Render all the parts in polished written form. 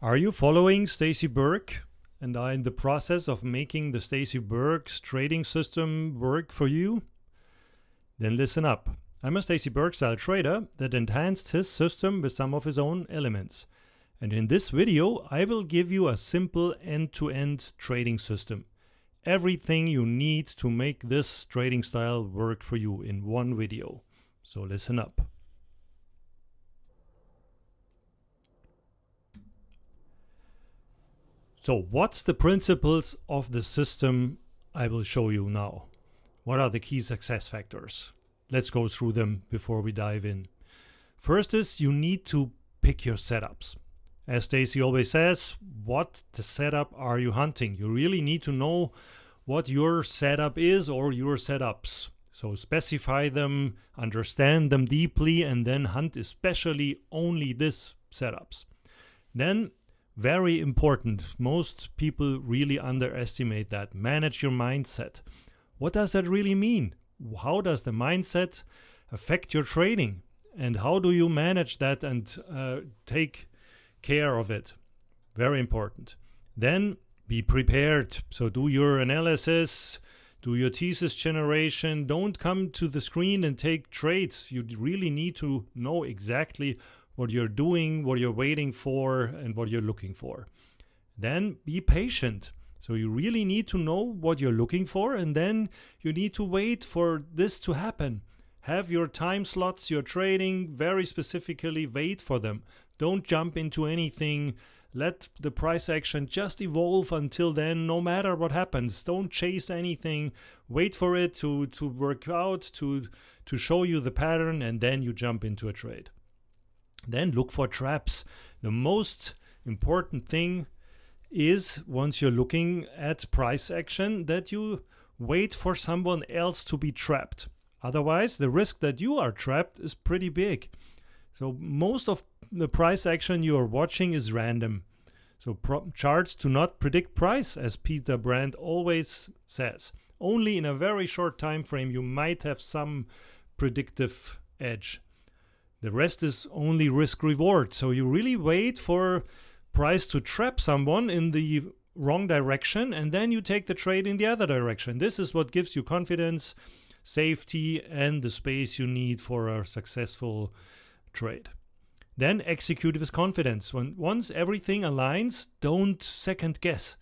Are you following Stacey Burke and are in the process of making the Stacey Burke's trading system work for you? Then listen up. I'm a Stacey Burke-style trader that enhanced his system with some of his own elements. And in this video, I will give you a simple end-to-end trading system. Everything you need to make this trading style work for you in one video. So listen up. So what's the principles of the system I will show you now? What are the key success factors? Let's go through them before we dive in. First is you need to pick your setups. As Stacey always says, what the setup are you hunting? You really need to know what your setup is or your setups. So specify them, understand them deeply, and then hunt especially only these setups. Then, very important, most people really underestimate that. Manage your mindset. What does that really mean? How does the mindset affect your trading? And how do you manage that and take care of it? Very important. Then be prepared. So do your analysis, do your thesis generation. Don't come to the screen and take trades. You really need to know exactly what you're doing, what you're waiting for, and what you're looking for. Then be patient. So you really need to know what you're looking for, and then you need to wait for this to happen. Have your time slots, your trading, very specifically wait for them. Don't jump into anything. Let the price action just evolve until then, no matter what happens. Don't chase anything. Wait for it to work out, to show you the pattern, and then you jump into a trade. Then look for traps. The most important thing is, once you're looking at price action, that you wait for someone else to be trapped. Otherwise, the risk that you are trapped is pretty big. So most of the price action you are watching is random. So charts do not predict price, as Peter Brandt always says. Only in a very short time frame you might have some predictive edge. The rest is only risk reward. So you really wait for price to trap someone in the wrong direction, and then you take the trade in the other direction. This is what gives you confidence, safety, and the space you need for a successful trade. Then execute with confidence. Once everything aligns, don't second guess.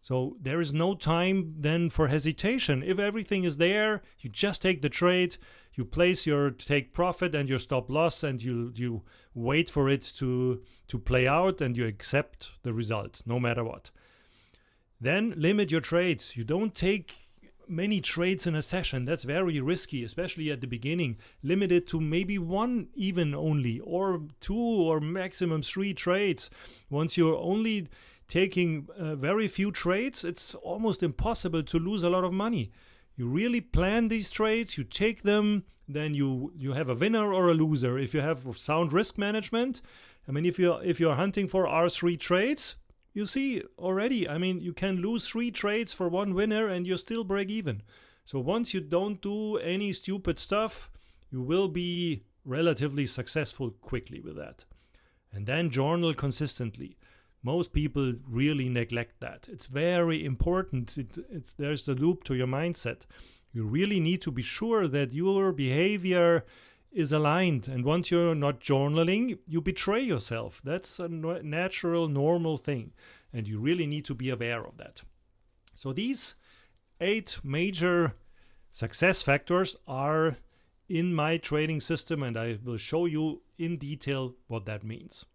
So there is no time then for hesitation. If everything is there, you just take the trade, you place your take profit and your stop loss, and you wait for it to play out, and you accept the result no matter what. Then limit your trades. You don't take many trades in a session. That's very risky, especially at the beginning. Limit it to maybe one even only, or two or maximum three trades. Once you're only taking very few trades, it's almost impossible to lose a lot of money. You really plan these trades, you take them, then you have a winner or a loser. If you have sound risk management, I mean, if you're hunting for R3 trades, you see already, I mean, you can lose 3 trades for one winner and you still break even. So once you don't do any stupid stuff, you will be relatively successful quickly with that. And then journal consistently. Most people really neglect that. It's very important. There's a loop to your mindset. You really need to be sure that your behavior is aligned. And once you're not journaling, you betray yourself. That's a natural, normal thing. And you really need to be aware of that. So these 8 major success factors are in my trading system, and I will show you in detail what that means.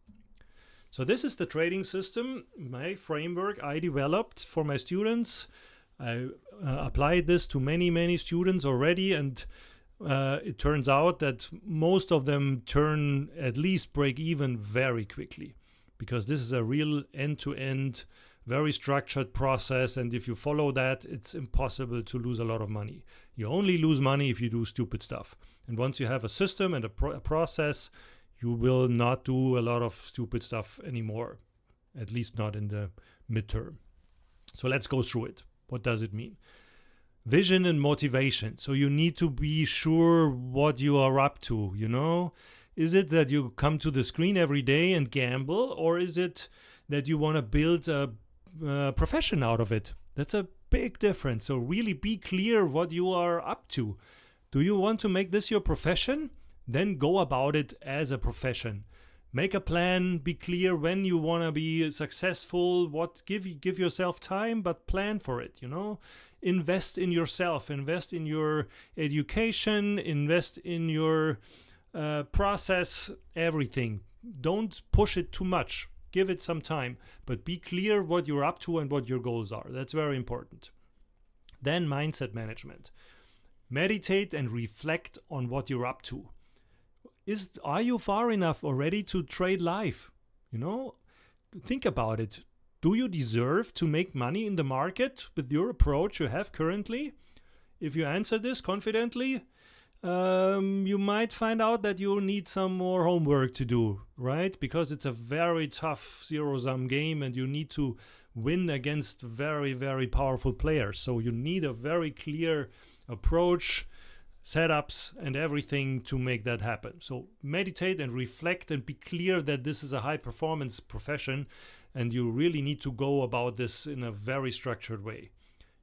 So this is the trading system, my framework I developed for my students. I applied this to many students already, and it turns out that most of them at least break even very quickly, because this is a real end-to-end, very structured process, and if you follow that, it's impossible to lose a lot of money. You only lose money if you do stupid stuff. And once you have a system and a process, you will not do a lot of stupid stuff anymore, at least not in the midterm. So let's go through it. What does it mean? Vision and motivation. So you need to be sure what you are up to, you know? Is it that you come to the screen every day and gamble, or is it that you want to build a profession out of it. That's a big difference. So really be clear what you are up to. Do you want to make this your profession? Then go about it as a profession. Make a plan, be clear when you want to be successful, give yourself time, but plan for it, Invest in yourself, invest in your education, invest in your process, everything. Don't push it too much. Give it some time, but be clear what you're up to and what your goals are. That's very important. Then mindset management. Meditate and reflect on what you're up to. Are you far enough already to trade live? Think about it. Do you deserve to make money in the market with your approach you have currently? If you answer this confidently, you might find out that you need some more homework to do, right? Because it's a very tough zero-sum game and you need to win against very, very powerful players. So you need a very clear approach, setups and everything to make that happen. So meditate and reflect and be clear that this is a high performance profession and you really need to go about this in a very structured way.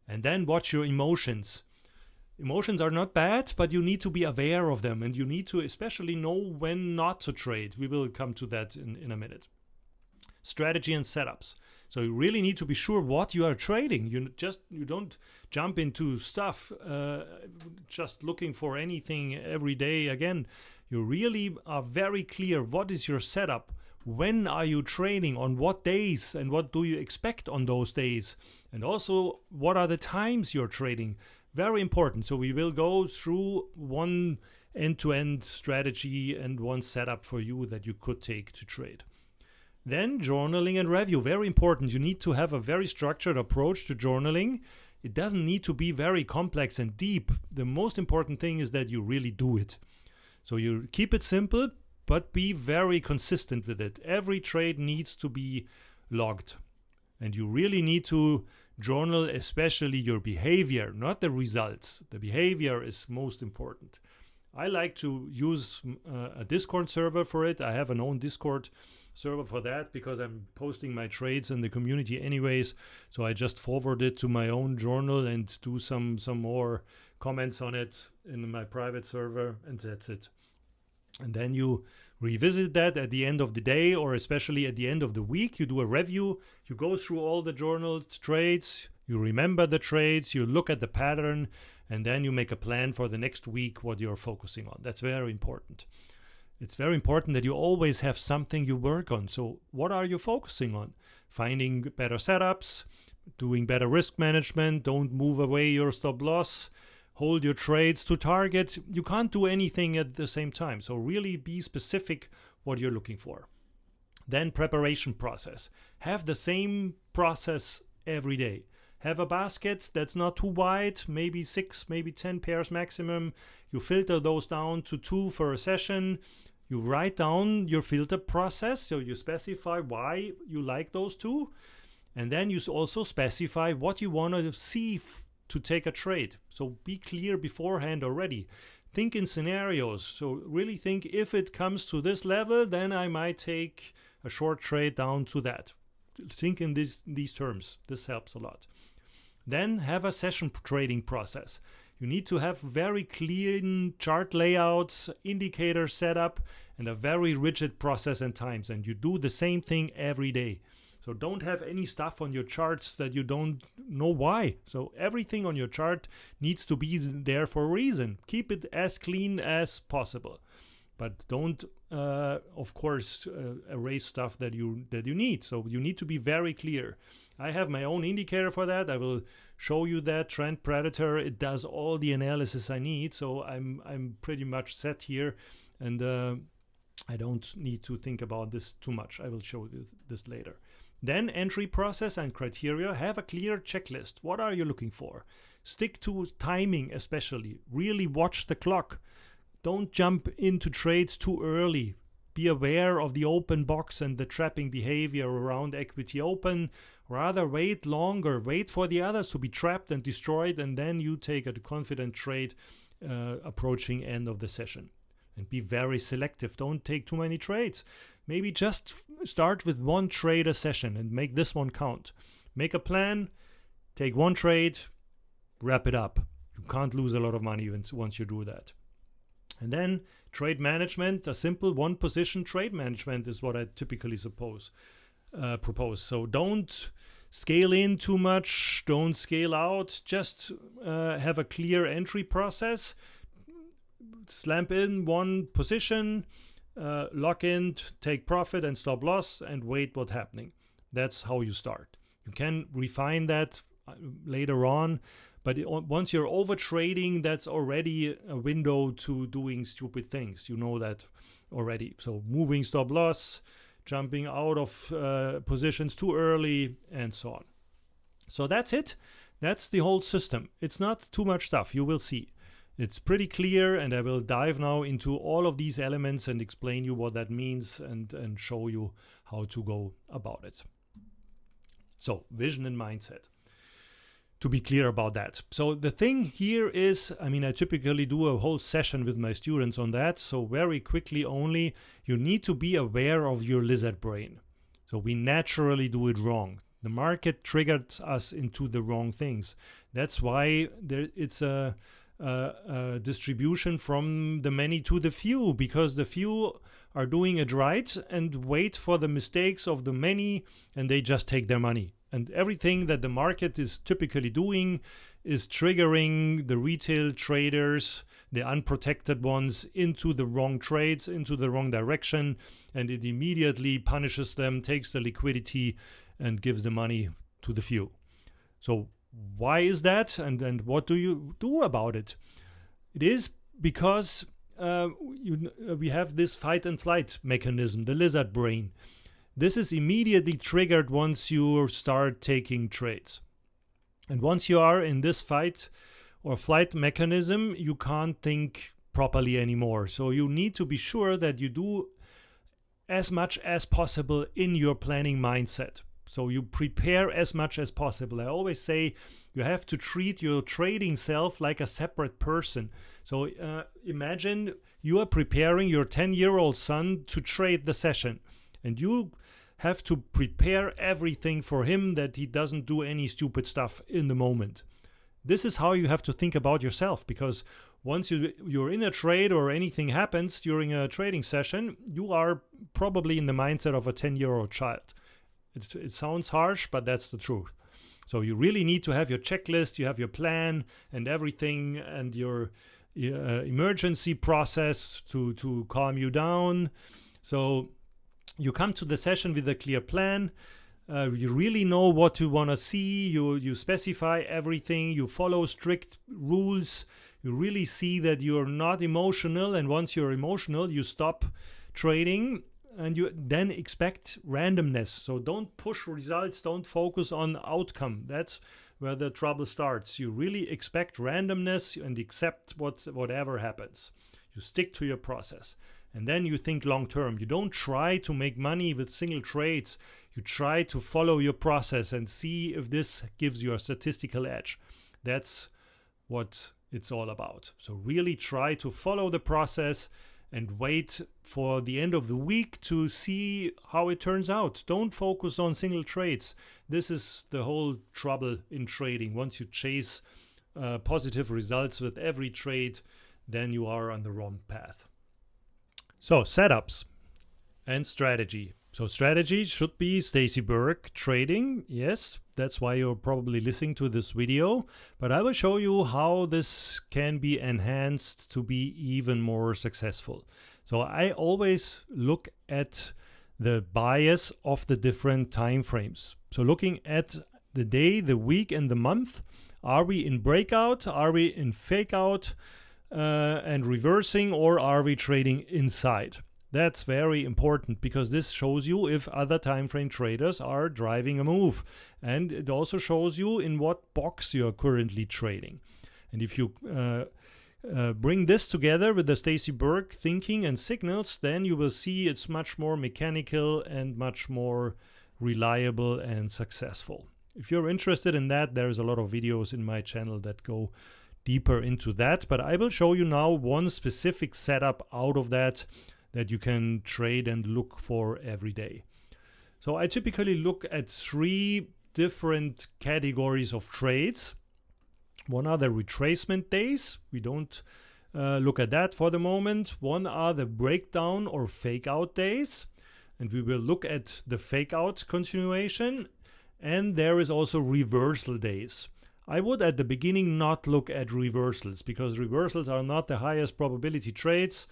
And then watch your emotions. Emotions are not bad, but you need to be aware of them and you need to especially know when not to trade. We will come to that in a minute. Strategy and setups. So you really need to be sure what you are trading. You don't jump into stuff just looking for anything every day again. You really are very clear what is your setup. When are you trading? On what days? And what do you expect on those days? And also, what are the times you're trading? Very important. So we will go through one end-to-end strategy and one setup for you that you could take to trade. Then journaling and review, very important. You need to have a very structured approach to journaling. It doesn't need to be very complex and deep. The most important thing is that you really do it. So you keep it simple, but be very consistent with it. Every trade needs to be logged. And you really need to journal especially your behavior, not the results. The behavior is most important. I like to use a Discord server for it. I have an own Discord server for that because I'm posting my trades in the community anyways. So I just forward it to my own journal and do some more comments on it in my private server, and that's it. And then you revisit that at the end of the day or especially at the end of the week. You do a review. You go through all the journaled trades. You remember the trades. You look at the pattern. And then you make a plan for the next week what you're focusing on. That's very important. It's very important that you always have something you work on. So what are you focusing on? Finding better setups, doing better risk management, don't move away your stop loss, hold your trades to target. You can't do anything at the same time. So really be specific what you're looking for. Then preparation process. Have the same process every day. Have a basket that's not too wide, maybe 6, maybe 10 pairs maximum. You filter those down to 2 for a session. You write down your filter process, so you specify why you like those 2. And then you also specify what you want to see to take a trade. So be clear beforehand already. Think in scenarios. So really think, if it comes to this level, then I might take a short trade down to that. Think in these terms. This helps a lot. Then have a session trading process. You need to have very clean chart layouts, indicator setup, and a very rigid process and times. And you do the same thing every day. So don't have any stuff on your charts that you don't know why. So everything on your chart needs to be there for a reason. Keep it as clean as possible. But don't, of course, erase stuff that you need. So you need to be very clear. I have my own indicator for that. I will show you that. Trend Predator. It does all the analysis I need. So I'm pretty much set here, and I don't need to think about this too much. I will show you this later. Then entry process and criteria. Have a clear checklist. What are you looking for? Stick to timing especially. Really watch the clock. Don't jump into trades too early. Be aware of the open box and the trapping behavior around equity open. Rather wait longer. Wait for the others to be trapped and destroyed, and then you take a confident trade approaching end of the session. And be very selective. Don't take too many trades. maybe just start with one trade a session and make this one count. Make a plan, take one trade, wrap it up. You can't lose a lot of money once you do that. And then trade management, a simple one position trade management is what I typically propose. So don't scale in too much, don't scale out, just have a clear entry process. Slam in one position, lock in, take profit and stop loss, and wait what's happening. That's how you start. You can refine that later on, but once you're over trading, that's already a window to doing stupid things. You know that already. So moving stop loss, jumping out of positions too early, and so on. So that's it. That's the whole system. It's not too much stuff. You will see. It's pretty clear, and I will dive now into all of these elements and explain you what that means and show you how to go about it. So, vision and mindset. To be clear about that. So the thing here is, I typically do a whole session with my students on that. So very quickly only, you need to be aware of your lizard brain. So we naturally do it wrong. The market triggered us into the wrong things. That's why it's a distribution from the many to the few, because the few are doing it right and wait for the mistakes of the many, and they just take their money. And everything that the market is typically doing is triggering the retail traders, the unprotected ones, into the wrong trades, into the wrong direction, and it immediately punishes them, takes the liquidity, and gives the money to the few. So why is that, and what do you do about it? It is because we have this fight and flight mechanism, the lizard brain. This is immediately triggered once you start taking trades. And once you are in this fight or flight mechanism, you can't think properly anymore. So you need to be sure that you do as much as possible in your planning mindset. So you prepare as much as possible. I always say you have to treat your trading self like a separate person. So imagine you are preparing your 10-year-old son to trade the session, and you have to prepare everything for him that he doesn't do any stupid stuff in the moment. This is how you have to think about yourself, because once you're in a trade or anything happens during a trading session, you are probably in the mindset of a 10-year-old child. It sounds harsh, but that's the truth. So you really need to have your checklist, you have your plan and everything, and your emergency process to calm you down. So you come to the session with a clear plan. You really know what you want to see. You specify everything. You follow strict rules. You really see that you're not emotional. And once you're emotional, you stop trading. And you then expect randomness. So don't push results. Don't focus on outcome. That's where the trouble starts. You really expect randomness and accept whatever happens. You stick to your process. And then you think long term. You don't try to make money with single trades. You try to follow your process and see if this gives you a statistical edge. That's what it's all about. So really try to follow the process and wait for the end of the week to see how it turns out. Don't focus on single trades. This is the whole trouble in trading. Once you chase positive results with every trade, then you are on the wrong path. So, setups and strategy. So, strategy should be Stacey Burke trading. Yes, that's why you're probably listening to this video. But I will show you how this can be enhanced to be even more successful. So, I always look at the bias of the different time frames. So, looking at the day, the week, and the month. Are we in breakout? Are we in fake out? And reversing, or are we trading inside? That's very important, because this shows you if other time frame traders are driving a move, and it also shows you in what box you're currently trading. And if you bring this together with the Stacey Burke thinking and signals, then you will see it's much more mechanical and much more reliable and successful. If you're interested in that, there's a lot of videos in my channel that go deeper into that, but I will show you now one specific setup out of that that you can trade and look for every day. So I typically look at 3 different categories of trades. One are the retracement days. We don't look at that for the moment. One are the breakdown or fake out days. And we will look at the fake out continuation. And there is also reversal days. I would at the beginning not look at reversals because reversals are not the highest probability trades.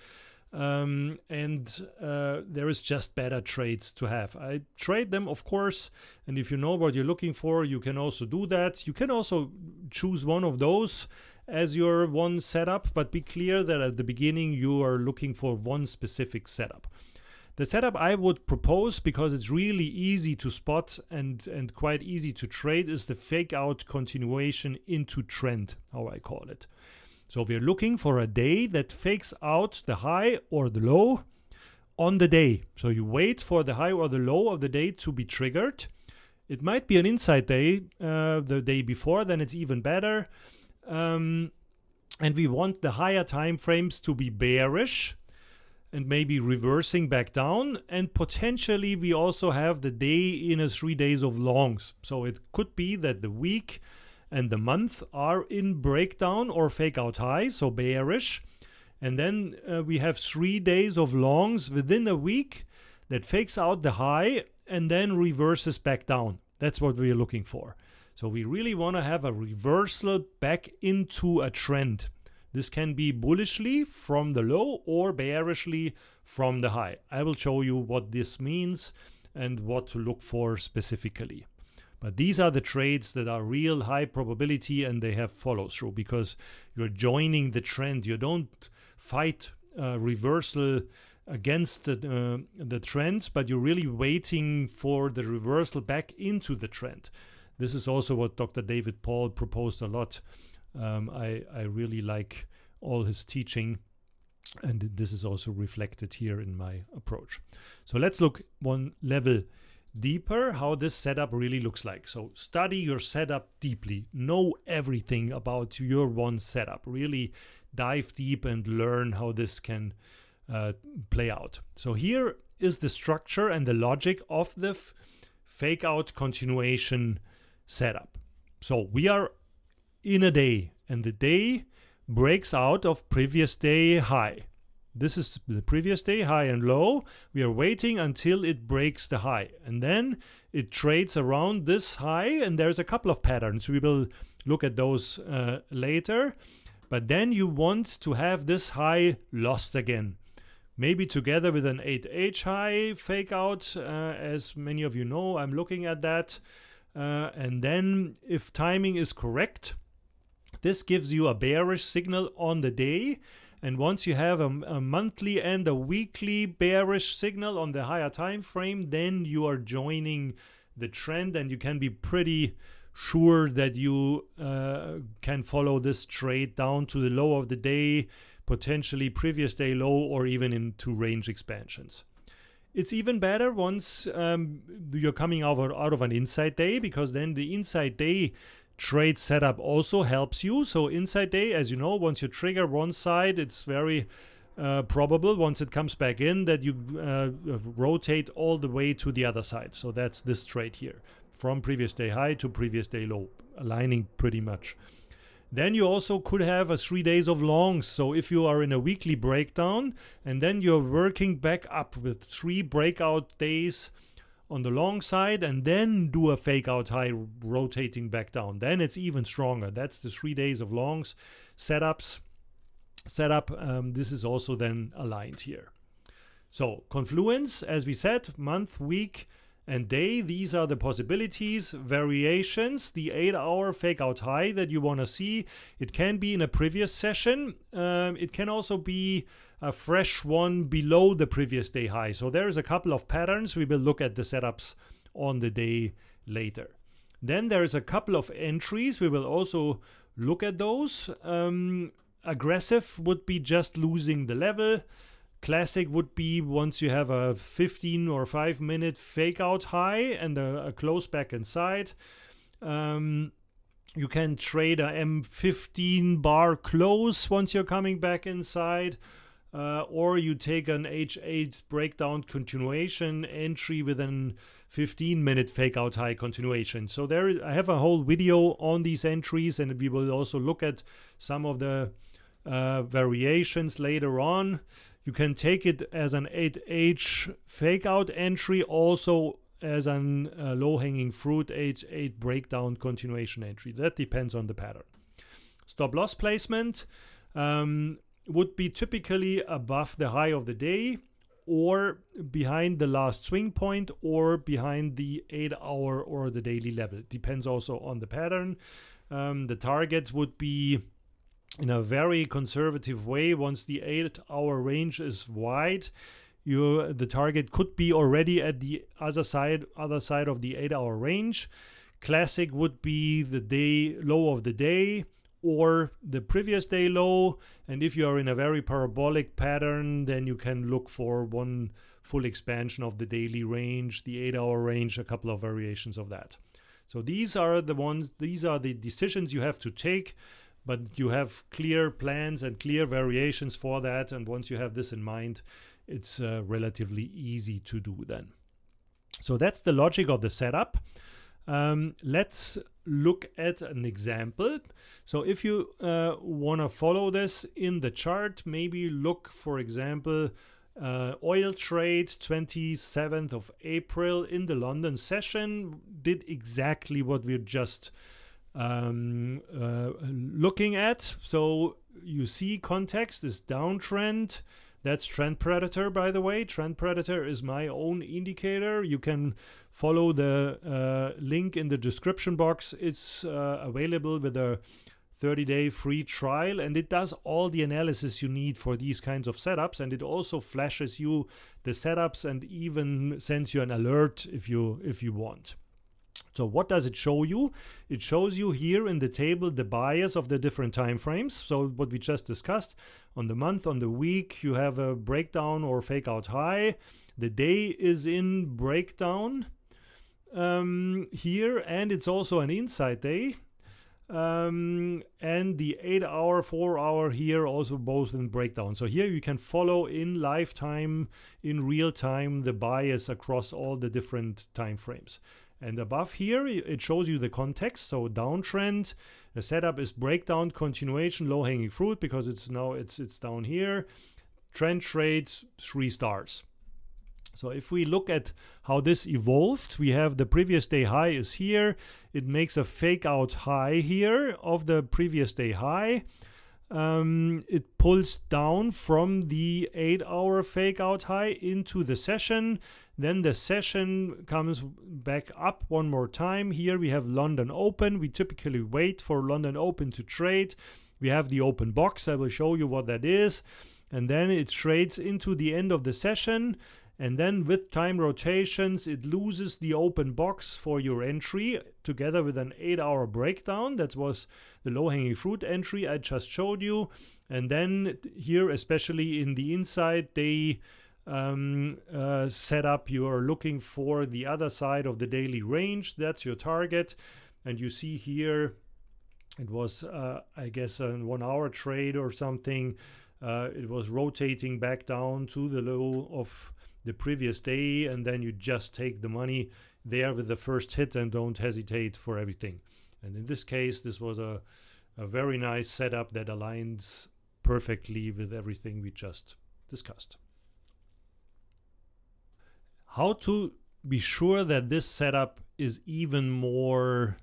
There is just better trades to have. I trade them, of course, and if you know what you're looking for, you can also do that. You can also choose one of those as your one setup, but be clear that at the beginning you are looking for one specific setup. The setup I would propose, because it's really easy to spot and quite easy to trade, is the fake out continuation into trend, how I call it. So we're looking for a day that fakes out the high or the low on the day. So you wait for the high or the low of the day to be triggered. It might be an inside day, the day before, then it's even better. And we want the higher time frames to be bearish and maybe reversing back down. And potentially we also have the day in a 3 days of longs. So it could be that the week and the month are in breakdown or fake out high, so bearish. And then we have 3 days of longs within a week that fakes out the high and then reverses back down. That's what we are looking for. So we really want to have a reversal back into a trend. This can be bullishly from the low or bearishly from the high. I will show you what this means and what to look for specifically. But these are the trades that are real high probability and they have follow through because you're joining the trend. You don't fight reversal against the trend, but you're really waiting for the reversal back into the trend. This is also what Dr. David Paul proposed a lot. I really like all his teaching, and this is also reflected here in my approach. So let's look one level deeper how this setup really looks like. So study your setup deeply. Know everything about your one setup. Really dive deep and learn how this can play out. So here is the structure and the logic of the fake out continuation setup. So we are in a day and the day breaks out of previous day high. This is the previous day high and low. We are waiting until it breaks the high and then it trades around this high, and there's a couple of patterns. We will look at those later, but then you want to have this high lost again, maybe together with an 8H high fake out, as many of you know. I'm looking at that, and then if timing is correct, this gives you a bearish signal on the day. And once you have a monthly and a weekly bearish signal on the higher time frame, then you are joining the trend and you can be pretty sure that you can follow this trade down to the low of the day, potentially previous day low, or even into range expansions. It's even better once you're coming out of an inside day, because then the inside day trade setup also helps you. So inside day, as you know, once you trigger one side, it's very probable once it comes back in that you rotate all the way to the other side. So that's this trade here, from previous day high to previous day low, aligning pretty much. Then you also could have a 3 days of longs. So if you are in a weekly breakdown and then you're working back up with 3 breakout days on the long side and then do a fake out high rotating back down, then it's even stronger. That's the 3 days of longs setup. This is also then aligned here. So confluence, as we said, month, week and day, these are the possibilities. Variations, the 8-hour fake out high that you want to see. It can be in a previous session. It can also be a fresh one below the previous day high. So there's a couple of patterns. We will look at the setups on the day later. Then there's a couple of entries. We will also look at those. Aggressive would be just losing the level. Classic would be once you have a 15 or 5 minute fake out high and a close back inside. You can trade a M15 bar close once you're coming back inside. or you take an H8 breakdown continuation entry with an 15-minute fake out high continuation. So I have a whole video on these entries, and we will also look at some of the variations later on. You can take it as an 8H fake out entry, also as an low-hanging fruit H8 breakdown continuation entry. That depends on the pattern. Stop loss placement would be typically above the high of the day, or behind the last swing point, or behind the 8-hour or the daily level. It depends also on the pattern. The target would be, in a very conservative way, once the 8-hour range is wide, the target could be already at the other side of the 8-hour range. Classic would be the day low of the day or the previous day low, and if you are in a very parabolic pattern, then you can look for one full expansion of the daily range, the 8-hour range, a couple of variations of that. So these are the decisions you have to take, but you have clear plans and clear variations for that, and once you have this in mind, it's relatively easy to do then. So that's the logic of the setup. Let's look at an example. So if you want to follow this in the chart, maybe look, for example, oil trade 27th of April in the London session did exactly what we're just looking at. So you see context is downtrend. That's Trend Predator, by the way. Trend Predator is my own indicator. You can follow the link in the description box. It's available with a 30-day free trial, and it does all the analysis you need for these kinds of setups, and it also flashes you the setups and even sends you an alert if you want. So what does it show you? It shows you here in the table the bias of the different time frames. So what we just discussed, on the month, on the week, you have a breakdown or fake out high. The day is in breakdown here, and it's also an inside day. And the 8-hour, 4-hour here also both in breakdown. So here you can follow in lifetime, in real time, the bias across all the different time frames. And above here, it shows you the context. So downtrend, the setup is breakdown, continuation, low-hanging fruit, because it's down here. Trend trades, 3 stars. So if we look at how this evolved, we have the previous day high is here. It makes a fake out high here of the previous day high. It pulls down from the 8-hour fake out high into the session. Then the session comes back up one more time. Here we have London Open. We typically wait for London Open to trade. We have the open box. I will show you what that is. And then it trades into the end of the session. And then with time rotations, it loses the open box for your entry together with an 8-hour breakdown. That was the low-hanging fruit entry I just showed you. And then here, especially in the inside day setup, you are looking for the other side of the daily range. That's your target. And you see here, it was, I guess, a 1-hour trade or something. It was rotating back down to the low of the previous day, and then you just take the money there with the first hit and don't hesitate for everything. And in this case, this was a very nice setup that aligns perfectly with everything we just discussed. How to be sure that this setup is even more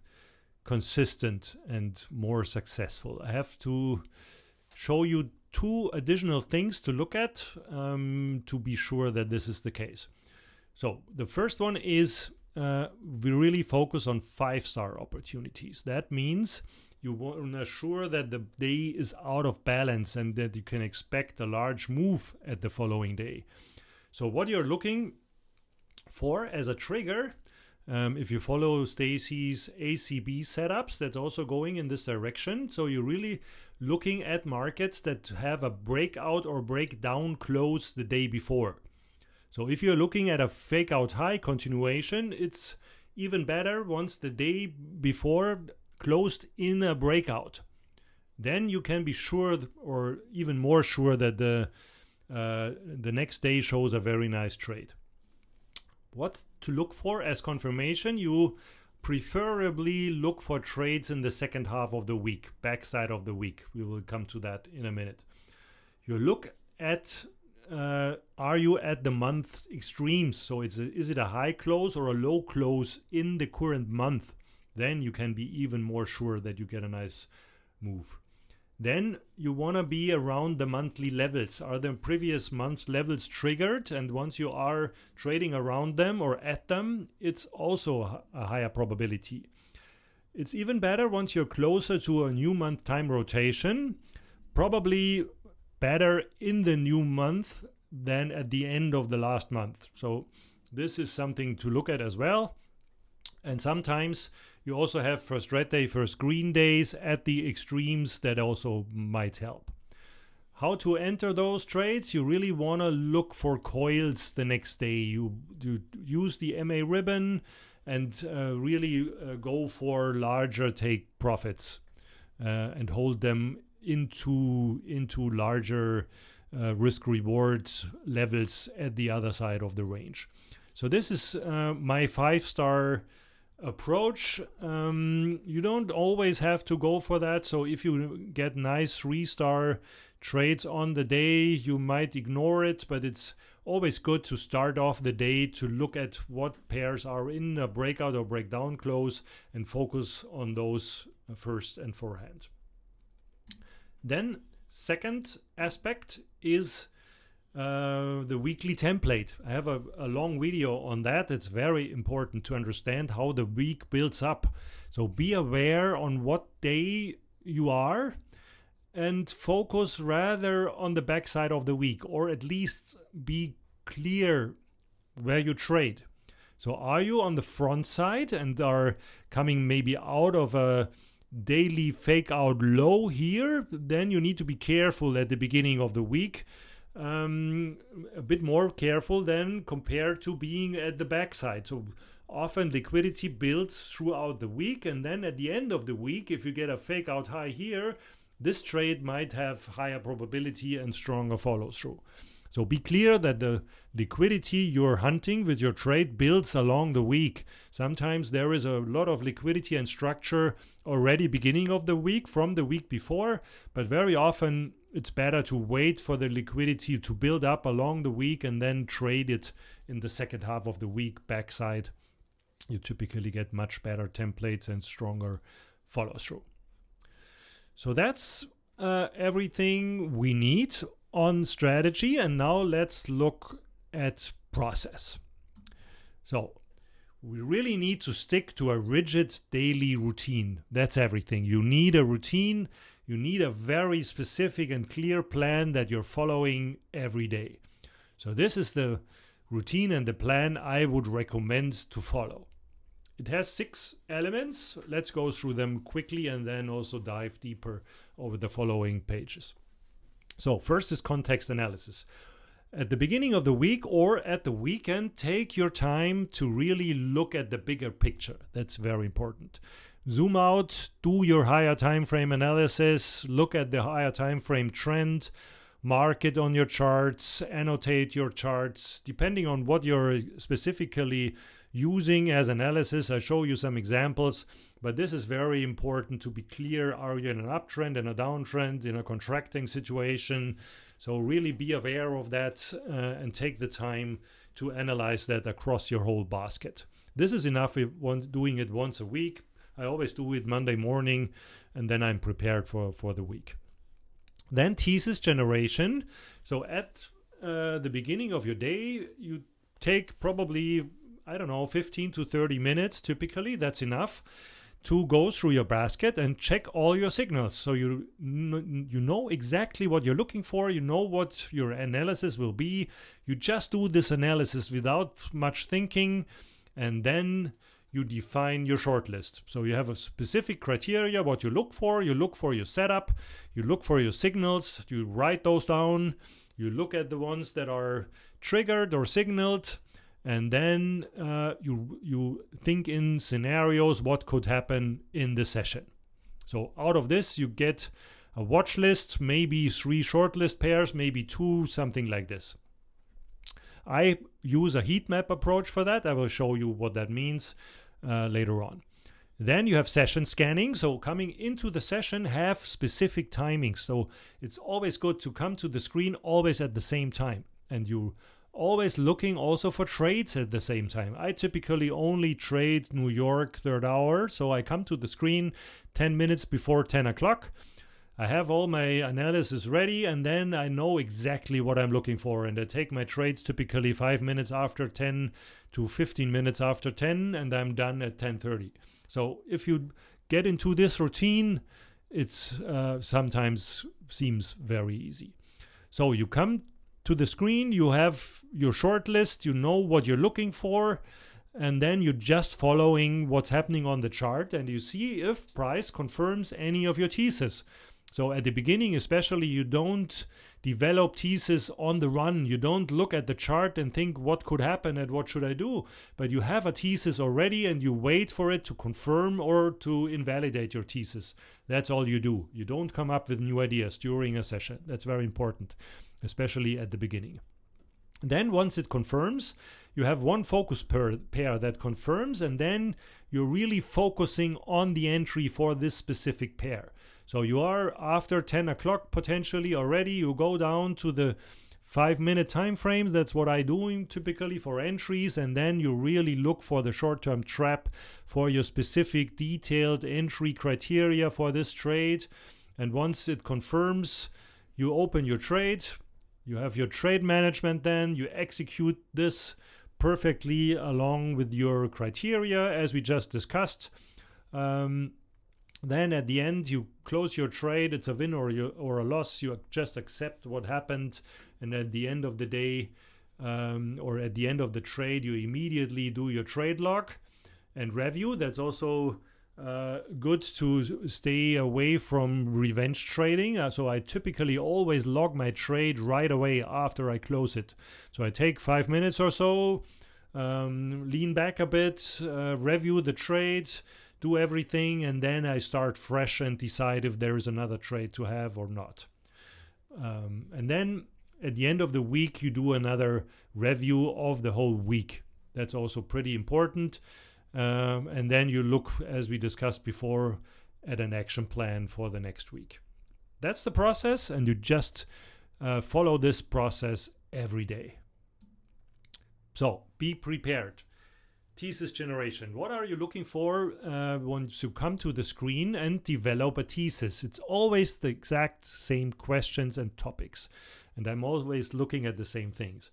consistent and more successful? I have to show you 2 additional things to look at to be sure that this is the case. So the first one is we really focus on 5-star opportunities. That means you want to ensure that the day is out of balance and that you can expect a large move at the following day. So what you're looking for as a trigger, if you follow Stacey's ACB setups, that's also going in this direction. So you're really looking at markets that have a breakout or breakdown close the day before. So if you're looking at a fake out high continuation, it's even better once the day before closed in a breakout. Then you can be sure, or even more sure, that the the next day shows a very nice trade. What to look for as confirmation? You preferably look for trades in the second half of the week, backside of the week. We will come to that in a minute. You look at are you at the month extremes? So is it a high close or a low close in the current month? Then you can be even more sure that you get a nice move. Then you want to be around the monthly levels. Are the previous month's levels triggered? And once you are trading around them or at them, it's also a higher probability. It's even better once you're closer to a new month time rotation. Probably better in the new month than at the end of the last month. So this is something to look at as well. And sometimes you also have first red day, first green days at the extremes that also might help. How to enter those trades? You really want to look for coils the next day. You use the MA ribbon and really go for larger take profits and hold them into larger risk reward levels at the other side of the range. So this is my 5-star approach. You don't always have to go for that. So if you get nice 3-star trades on the day, you might ignore it, but it's always good to start off the day to look at what pairs are in a breakout or breakdown close and focus on those first and forehand. Then second aspect is the weekly template. I have a long video on that. It's very important to understand how the week builds up. So be aware on what day you are and focus rather on the backside of the week, or at least be clear where you trade. So are you on the front side and are coming maybe out of a daily fake out low here? Then you need to be careful at the beginning of the week. A bit more careful than compared to being at the backside. So often liquidity builds throughout the week, and then at the end of the week, if you get a fake out high here, this trade might have higher probability and stronger follow through. So be clear that the liquidity you're hunting with your trade builds along the week. Sometimes there is a lot of liquidity and structure already beginning of the week from the week before, but very often it's better to wait for the liquidity to build up along the week and then trade it in the second half of the week backside. You typically get much better templates and stronger follow through. So that's everything we need on strategy, and now let's look at process. So we really need to stick to a rigid daily routine. That's everything. You need a routine. You need a very specific and clear plan that you're following every day. So this is the routine and the plan I would recommend to follow. It has 6 elements. Let's go through them quickly and then also dive deeper over the following pages. So first is context analysis. At the beginning of the week or at the weekend, take your time to really look at the bigger picture. That's very important. Zoom out, do your higher time frame analysis, look at the higher time frame trend, mark it on your charts, annotate your charts, depending on what you're specifically using as analysis. I show you some examples, but this is very important to be clear. Are you in an uptrend, in a downtrend, in a contracting situation? So really be aware of that and take the time to analyze that across your whole basket. This is enough if doing it once a week. I always do it Monday morning, and then I'm prepared for the week. Then thesis generation. So at the beginning of your day, you take probably, 15 to 30 minutes typically. That's enough to go through your basket and check all your signals. So you know exactly what you're looking for. You know what your analysis will be. You just do this analysis without much thinking, and then you define your shortlist. So you have a specific criteria, what you look for. You look for your setup. You look for your signals. You write those down. You look at the ones that are triggered or signaled. And then you think in scenarios what could happen in the session. So out of this, you get a watch list, maybe 3 shortlist pairs, maybe 2, something like this. I use a heat map approach for that. I will show you what that means later on. Then you have session scanning. So coming into the session, have specific timings. So it's always good to come to the screen always at the same time. And you always looking also for trades at the same time. I typically only trade New York third hour. So I come to the screen 10 minutes before 10 o'clock. I have all my analysis ready, and then I know exactly what I'm looking for. And I take my trades typically 5 minutes after 10 to 15 minutes after 10, and I'm done at 10:30. So if you get into this routine, it's sometimes seems very easy. So you come to the screen, you have your short list, you know what you're looking for, and then you're just following what's happening on the chart, and you see if price confirms any of your thesis. So at the beginning especially, you don't develop thesis on the run. You don't look at the chart and think what could happen and what should I do. But you have a thesis already and you wait for it to confirm or to invalidate your thesis. That's all you do. You don't come up with new ideas during a session. That's very important, especially at the beginning. Then once it confirms, you have one focus pair that confirms, and then you're really focusing on the entry for this specific pair. So you are after 10 o'clock potentially already, you go down to the 5-minute time frames. That's what I do typically for entries, and then you really look for the short-term trap for your specific detailed entry criteria for this trade. And once it confirms, you open your trade. You have your trade management, then you execute this perfectly along with your criteria as we just discussed. Then at the end you close your trade. It's a win or a loss. You just accept what happened, and at the end of the day or at the end of the trade, you immediately do your trade log and review. That's also good to stay away from revenge trading. So I typically always log my trade right away after I close it. So I take 5 minutes or so, lean back a bit, review the trade, do everything, and then I start fresh and decide if there is another trade to have or not. And then at the end of the week, you do another review of the whole week. That's also pretty important. And then you look, as we discussed before, at an action plan for the next week. That's the process, and you just follow this process every day. So be prepared. Thesis generation. What are you looking for once you come to the screen and develop a thesis? It's always the exact same questions and topics, and I'm always looking at the same things.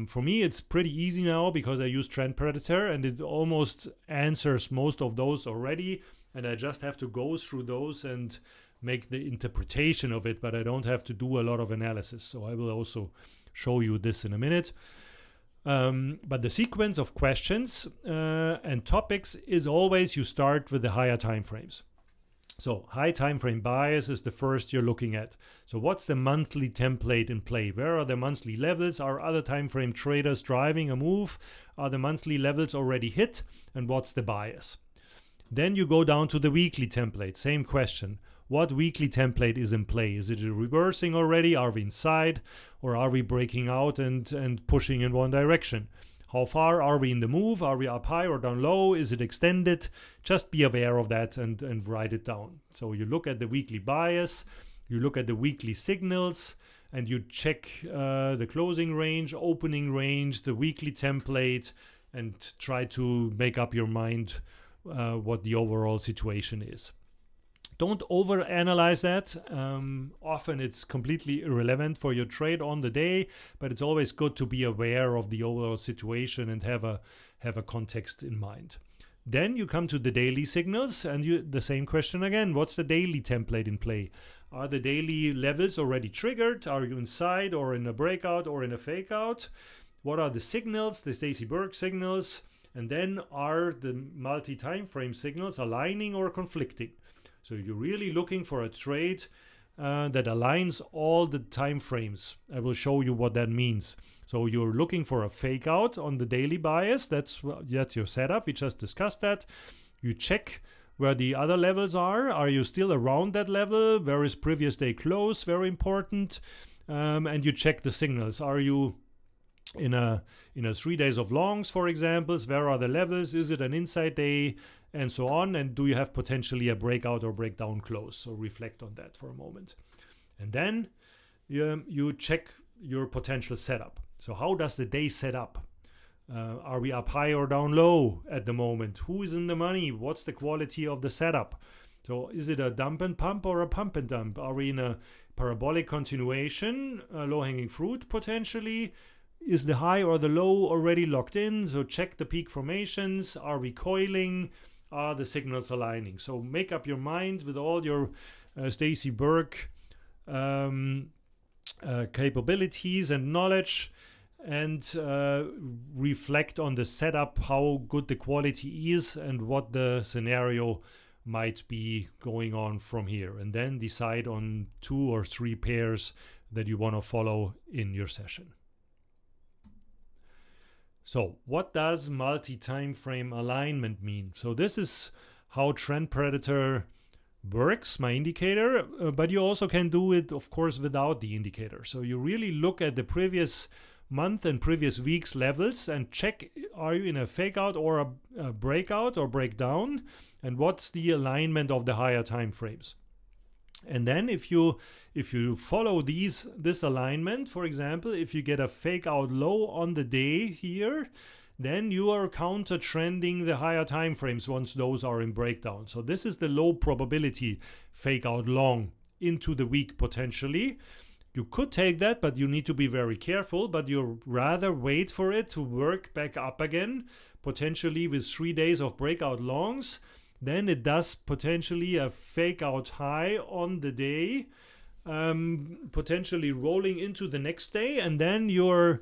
For me, it's pretty easy now because I use Trend Predator, and it almost answers most of those already, and I just have to go through those and make the interpretation of it, but I don't have to do a lot of analysis. So I will also show you this in a minute. But the sequence of questions and topics is always you start with the higher time frames. So high time frame bias is the first you're looking at. So what's the monthly template in play? Where are the monthly levels? Are other time frame traders driving a move? Are the monthly levels already hit? And what's the bias? Then you go down to the weekly template. Same question. What weekly template is in play? Is it reversing already? Are we inside? Or are we breaking out and pushing in one direction? How far are we in the move? Are we up high or down low? Is it extended? Just be aware of that and write it down. So you look at the weekly bias, you look at the weekly signals, and you check the closing range, opening range, the weekly template, and try to make up your mind what the overall situation is. Don't overanalyze that. Often it's completely irrelevant for your trade on the day, but it's always good to be aware of the overall situation and have a context in mind. Then you come to the daily signals, and the same question again. What's the daily template in play? Are the daily levels already triggered? Are you inside or in a breakout or in a fake out? What are the signals, the Stacey Burke signals? And then are the multi-timeframe signals aligning or conflicting? So you're really looking for a trade that aligns all the time frames. I will show you what that means. So you're looking for a fake out on the daily bias. That's your setup. We just discussed that. You check where the other levels are. Are you still around that level? Where is previous day close? Very important. And you check the signals. Are you in a 3 days of longs, for example? Where are the levels? Is it an inside day? And so on. And do you have potentially a breakout or breakdown close? So reflect on that for a moment. And then you check your potential setup. So how does the day set up? Are we up high or down low at the moment? Who is in the money? What's the quality of the setup? So is it a dump and pump or a pump and dump? Are we in a parabolic continuation, low-hanging fruit potentially? Is the high or the low already locked in? So check the peak formations. Are we coiling? Are the signals aligning? So make up your mind with all your Stacey Burke capabilities and knowledge, and reflect on the setup, how good the quality is and what the scenario might be going on from here, and then decide on 2 or 3 pairs that you want to follow in your session. So what does multi-time frame alignment mean? So this is how Trend Predator works, my indicator, but you also can do it, of course, without the indicator. So you really look at the previous month and previous week's levels and check, are you in a fake out or a breakout or breakdown, and what's the alignment of the higher time frames. And then if you follow this alignment, for example, if you get a fake out low on the day here, then you are counter trending the higher time frames once those are in breakdown. So this is the low probability fake out long into the week potentially. You could take that, but you need to be very careful, but you rather wait for it to work back up again, potentially with 3 days of breakout longs. Then it does potentially a fake out high on the day, potentially rolling into the next day, and then you're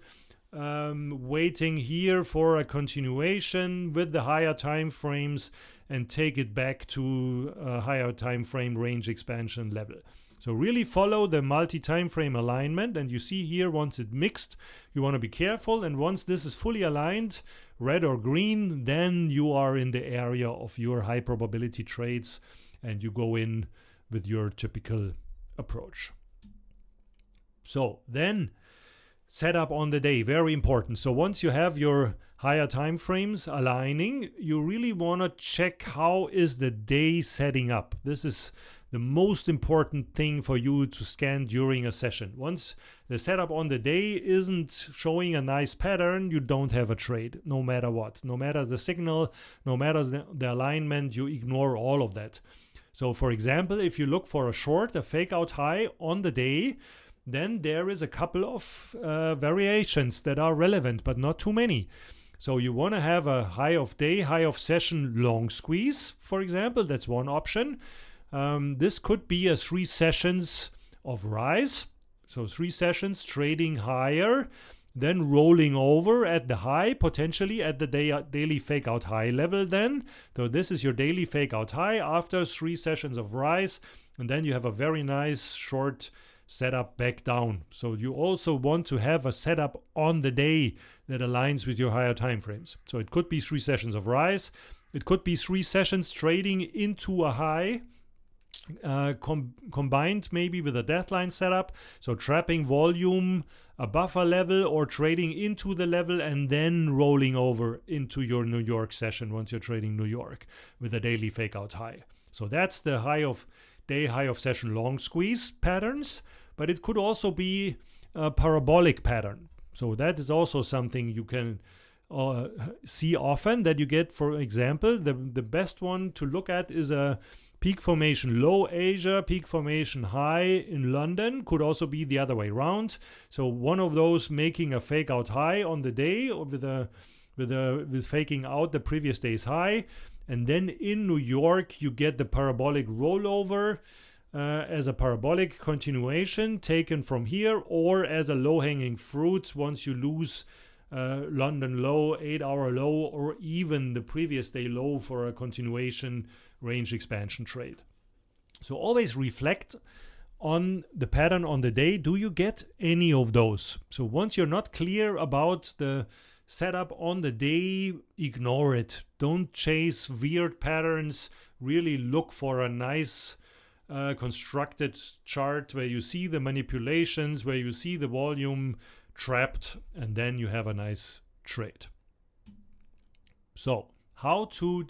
waiting here for a continuation with the higher time frames and take it back to a higher time frame range expansion level. So really follow the multi-time frame alignment, and you see here once it's mixed, you want to be careful, and once this is fully aligned, red or green, then you are in the area of your high probability trades and you go in with your typical approach. So then setup on the day, very important. So once you have your higher time frames aligning, you really want to check how is the day setting up. This is the most important thing for you to scan during a session. Once the setup on the day isn't showing a nice pattern, you don't have a trade, no matter what. No matter the signal, no matter the alignment, you ignore all of that. So for example, if you look for a short, a fake out high on the day, then there is a couple of variations that are relevant, but not too many. So you want to have a high of day, high of session long squeeze, for example. That's one option. This could be a 3 sessions of rise. So 3 sessions trading higher, then rolling over at the high, potentially at the daily fake out high level then. So this is your daily fake out high after 3 sessions of rise. And then you have a very nice short setup back down. So you also want to have a setup on the day that aligns with your higher time frames. So it could be 3 sessions of rise. It could be 3 sessions trading into a high, combined maybe with a deathline setup, so trapping volume above a level or trading into the level and then rolling over into your New York session once you're trading New York with a daily fake out high. So that's the high of day, high of session long squeeze patterns, but it could also be a parabolic pattern. So that is also something you can see often, that you get, for example, the best one to look at is a peak formation low Asia, peak formation high in London. Could also be the other way around. So one of those making a fake out high on the day, or with faking out the previous day's high, and then in New York you get the parabolic rollover as a parabolic continuation taken from here, or as a low-hanging fruit once you lose London low, 8-hour low, or even the previous day low for a continuation range expansion trade. So always reflect on the pattern on the day. Do you get any of those? So once you're not clear about the setup on the day, ignore it. Don't chase weird patterns. Really look for a nice constructed chart where you see the manipulations, where you see the volume trapped, and then you have a nice trade. So how to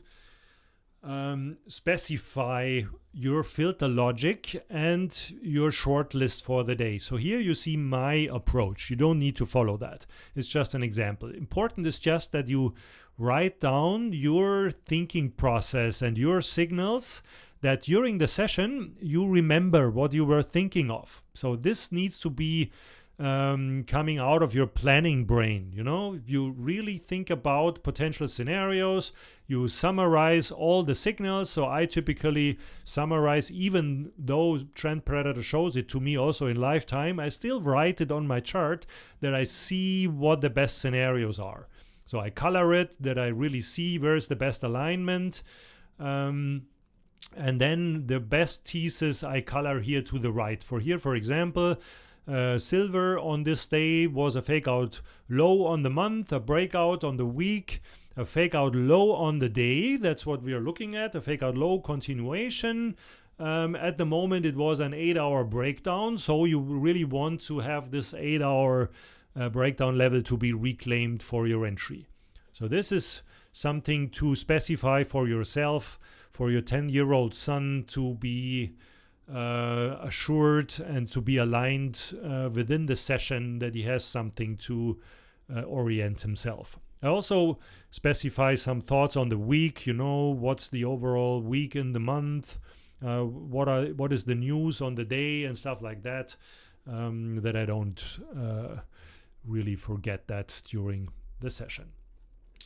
specify your filter logic and your shortlist for the day. So here you see my approach. You don't need to follow that. It's just an example. Important is just that you write down your thinking process and your signals, that during the session you remember what you were thinking of. So this needs to be coming out of your planning brain. You really think about potential scenarios. You summarize all the signals. So I typically summarize, even though Trend Predator shows it to me also in lifetime, I still write it on my chart that I see what the best scenarios are. So I color it, that I really see where's the best alignment. And then the best thesis I color here to the right. For example, silver on this day was a fake out low on the month, a breakout on the week, a fake out low on the day. That's what we are looking at, a fake out low continuation. At the moment it was an 8-hour breakdown, so you really want to have this 8-hour breakdown level to be reclaimed for your entry. So this is something to specify for yourself, for your 10-year-old son to be assured and to be aligned within the session, that he has something to orient himself. I also specify some thoughts on the week. What's the overall week in the month, what is the news on the day and stuff like that, that I don't really forget that during the session.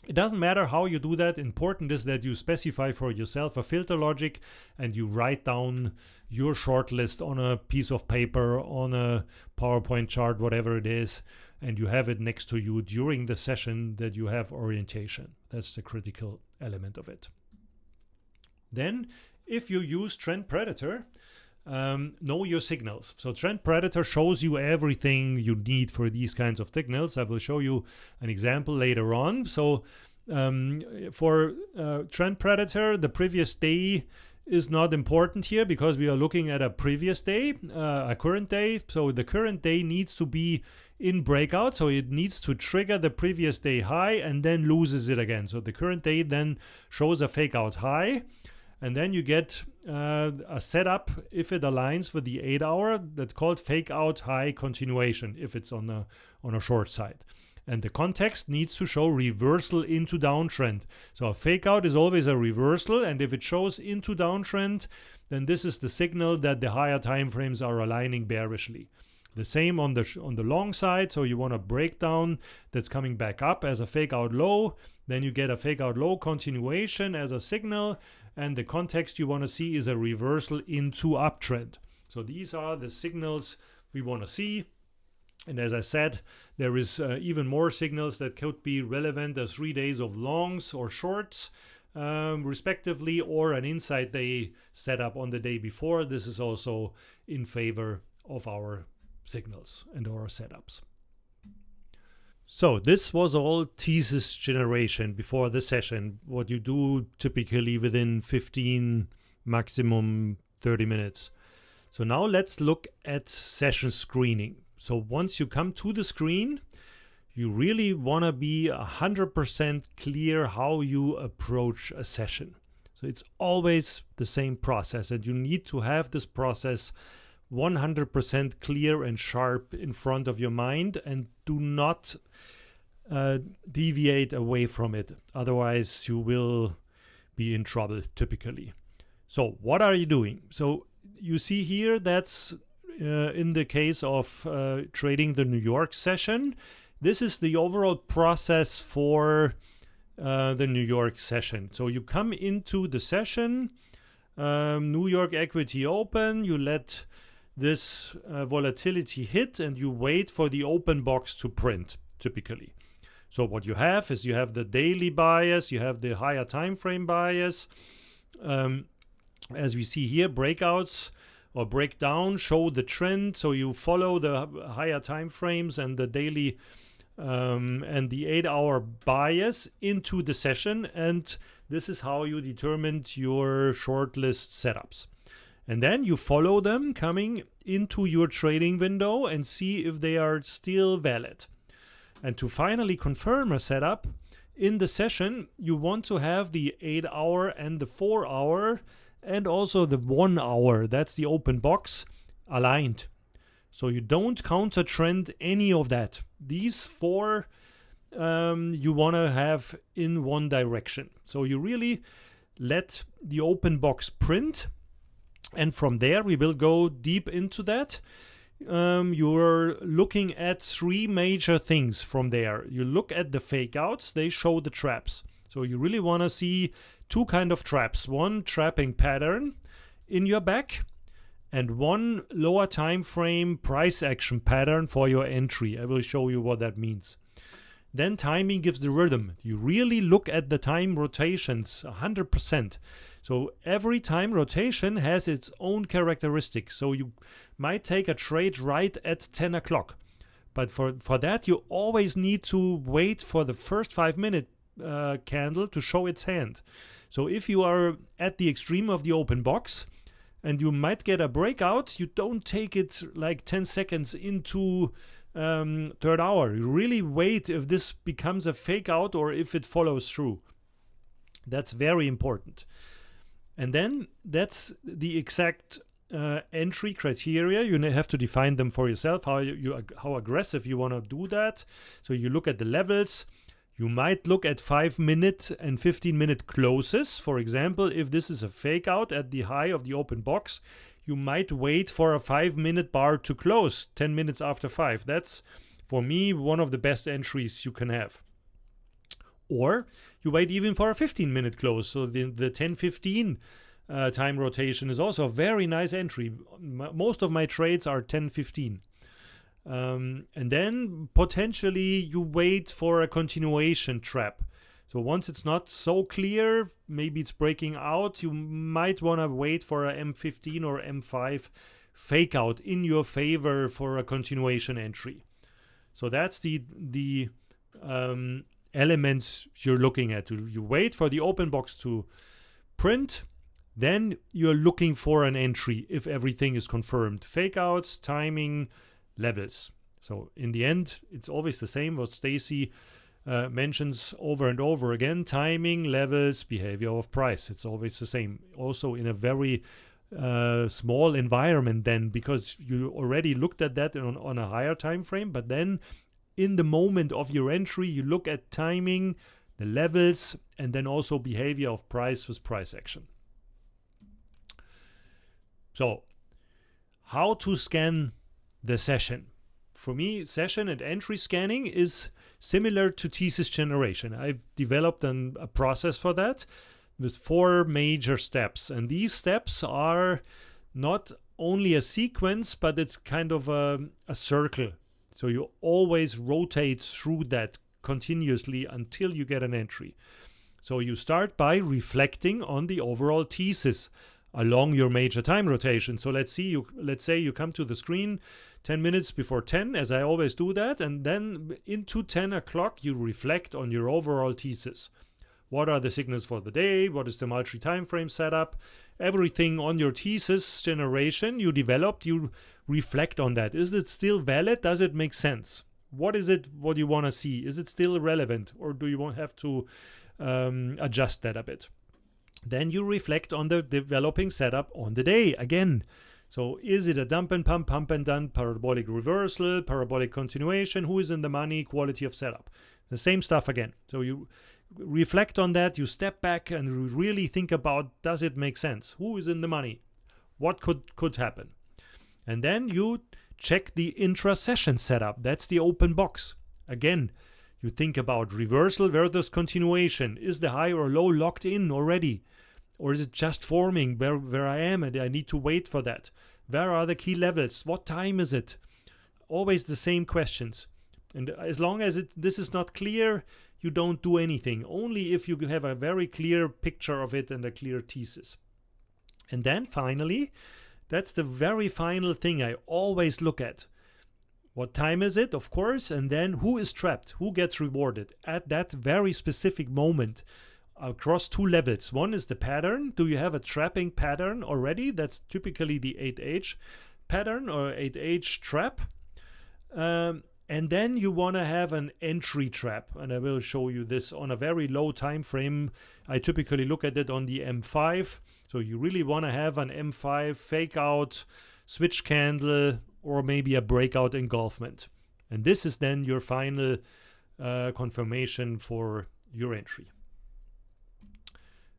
It doesn't matter how you do that. Important is that you specify for yourself a filter logic and you write down your shortlist on a piece of paper, on a PowerPoint chart, whatever it is, and you have it next to you during the session, that you have orientation. That's the critical element of it. Then, if you use Trend Predator, know your signals. So Trend Predator shows you everything you need for these kinds of signals. I will show you an example later on. So for Trend Predator, the previous day is not important here because we are looking at a previous day, a current day. So the current day needs to be in breakout. So it needs to trigger the previous day high and then loses it again. So the current day then shows a fake out high. And then you get a setup, if it aligns with the 8-hour, that's called fake out high continuation, if it's on a short side. And the context needs to show reversal into downtrend. So a fake out is always a reversal, and if it shows into downtrend, then this is the signal that the higher time frames are aligning bearishly. The same on the long side. So you want a breakdown that's coming back up as a fake out low. Then you get a fake out low continuation as a signal. And the context you want to see is a reversal into uptrend. So these are the signals we want to see. And as I said, there is even more signals that could be relevant as 3 days of longs or shorts, respectively, or an inside day setup on the day before. This is also in favor of our signals and our setups. So this was all thesis generation before the session, what you do typically within 15, maximum 30 minutes. So now let's look at session screening. So once you come to the screen, you really want to be 100% clear how you approach a session. So it's always the same process, and you need to have this process 100% clear and sharp in front of your mind, and do not deviate away from it. Otherwise, you will be in trouble typically. So what are you doing? So you see here, that's in the case of trading the New York session. This is the overall process for the New York session. So you come into the session, New York equity open, you let this volatility hit, and you wait for the open box to print typically. So what you have is you have the daily bias, you have the higher time frame bias. As we see here, breakouts or breakdown show the trend, so you follow the higher time frames and the daily and the 8-hour bias into the session, and this is how you determined your shortlist setups. And then you follow them coming into your trading window and see if they are still valid. And to finally confirm a setup in the session, you want to have the 8-hour and the 4-hour and also the 1 hour, that's the open box, aligned. So you don't counter trend any of that. These 4 you want to have in one direction. So you really let the open box print, and from there we will go deep into that. You're looking at 3 major things from there. You look at the fake outs, they show the traps. So you really want to see 2 kind of traps. One trapping pattern in your back, and one lower time frame price action pattern for your entry. I will show you what that means. Then timing gives the rhythm. You really look at the time rotations 100%. So every time rotation has its own characteristic. So you might take a trade right at 10 o'clock. But for that, you always need to wait for the first 5-minute candle to show its hand. So if you are at the extreme of the open box and you might get a breakout, you don't take it like 10 seconds into third hour. You really wait if this becomes a fake out or if it follows through. That's very important. And then that's the exact entry criteria. You have to define them for yourself, how aggressive you want to do that. So you look at the levels. You might look at 5-minute and 15-minute closes. For example, if this is a fake out at the high of the open box, you might wait for a 5-minute bar to close 10 minutes after 5. That's, for me, one of the best entries you can have. Or you wait even for a 15-minute close. So the 10-15 time rotation is also a very nice entry. Most of my trades are 10-15. And then potentially you wait for a continuation trap. So once it's not so clear, maybe it's breaking out, you might want to wait for a M15 or M5 fake out in your favor for a continuation entry. So that's the elements you're looking at. You wait for the open box to print, then you're looking for an entry if everything is confirmed. Fake outs, timing, levels. So in the end, it's always the same what Stacey mentions over and over again. Timing, levels, behavior of price. It's always the same. Also in a very small environment then, because you already looked at that on a higher time frame, but then in the moment of your entry, you look at timing, the levels, and then also behavior of price with price action. So how to scan the session? For me, session and entry scanning is similar to Thesis Generation. I've developed a process for that with 4 major steps. And these steps are not only a sequence, but it's kind of a circle. So you always rotate through that continuously until you get an entry. So you start by reflecting on the overall thesis along your major time rotation. So let's say you come to the screen 10 minutes before 10, as I always do that, and then into 10 o'clock you reflect on your overall thesis. What are the signals for the day? What is the multi-timeframe setup? Everything on your thesis generation you developed, you reflect on that. Is it still valid? Does it make sense? What is it what you want to see? Is it still relevant, or do you have to adjust that a bit? Then you reflect on the developing setup on the day again. So is it a dump and dump, parabolic reversal, parabolic continuation? Who is in the money? Quality of setup. The same stuff again. So you reflect on that, you step back and really think about, does it make sense? Who is in the money? What could happen? And then you check the intra-session setup. That's the open box. Again, you think about reversal versus continuation. Is the high or low locked in already? Or is it just forming where I am and I need to wait for that? Where are the key levels? What time is it? Always the same questions. And as long as this is not clear, you don't do anything. Only if you have a very clear picture of it and a clear thesis. And then finally, that's the very final thing I always look at. What time is it, of course, and then who is trapped, who gets rewarded at that very specific moment across two levels. One is the pattern. Do you have a trapping pattern already? That's typically the 8H pattern or 8H trap. And then you want to have an entry trap, and I will show you this on a very low time frame. I typically look at it on the M5. So you really want to have an M5 fake out, switch candle, or maybe a breakout engulfment. And this is then your final confirmation for your entry.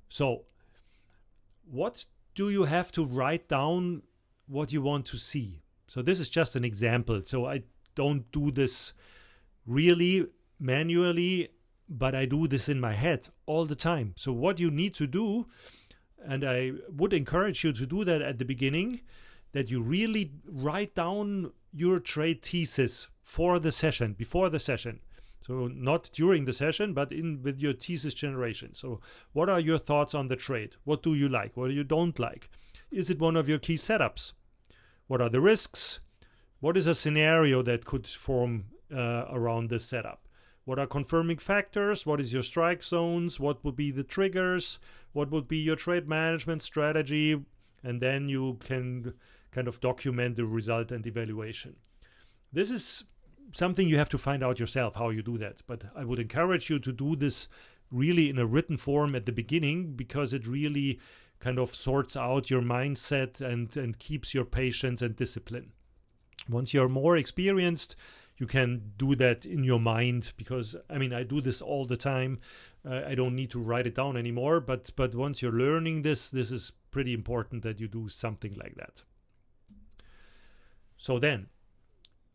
So what do you have to write down what you want to see? So this is just an example. So I don't do this really manually, but I do this in my head all the time. So what you need to do, and I would encourage you to do that at the beginning, that you really write down your trade thesis for the session, before the session. So not during the session, but with your thesis generation. So what are your thoughts on the trade? What do you like? What do you don't like? Is it one of your key setups? What are the risks? What is a scenario that could form around this setup? What are confirming factors? What is your strike zones? What would be the triggers? What would be your trade management strategy? And then you can kind of document the result and evaluation. This is something you have to find out yourself how you do that. But I would encourage you to do this really in a written form at the beginning, because it really kind of sorts out your mindset and keeps your patience and discipline. Once you're more experienced, you can do that in your mind, because I mean, I do this all the time. I don't need to write it down anymore, but once you're learning this is pretty important that you do something like that. So then,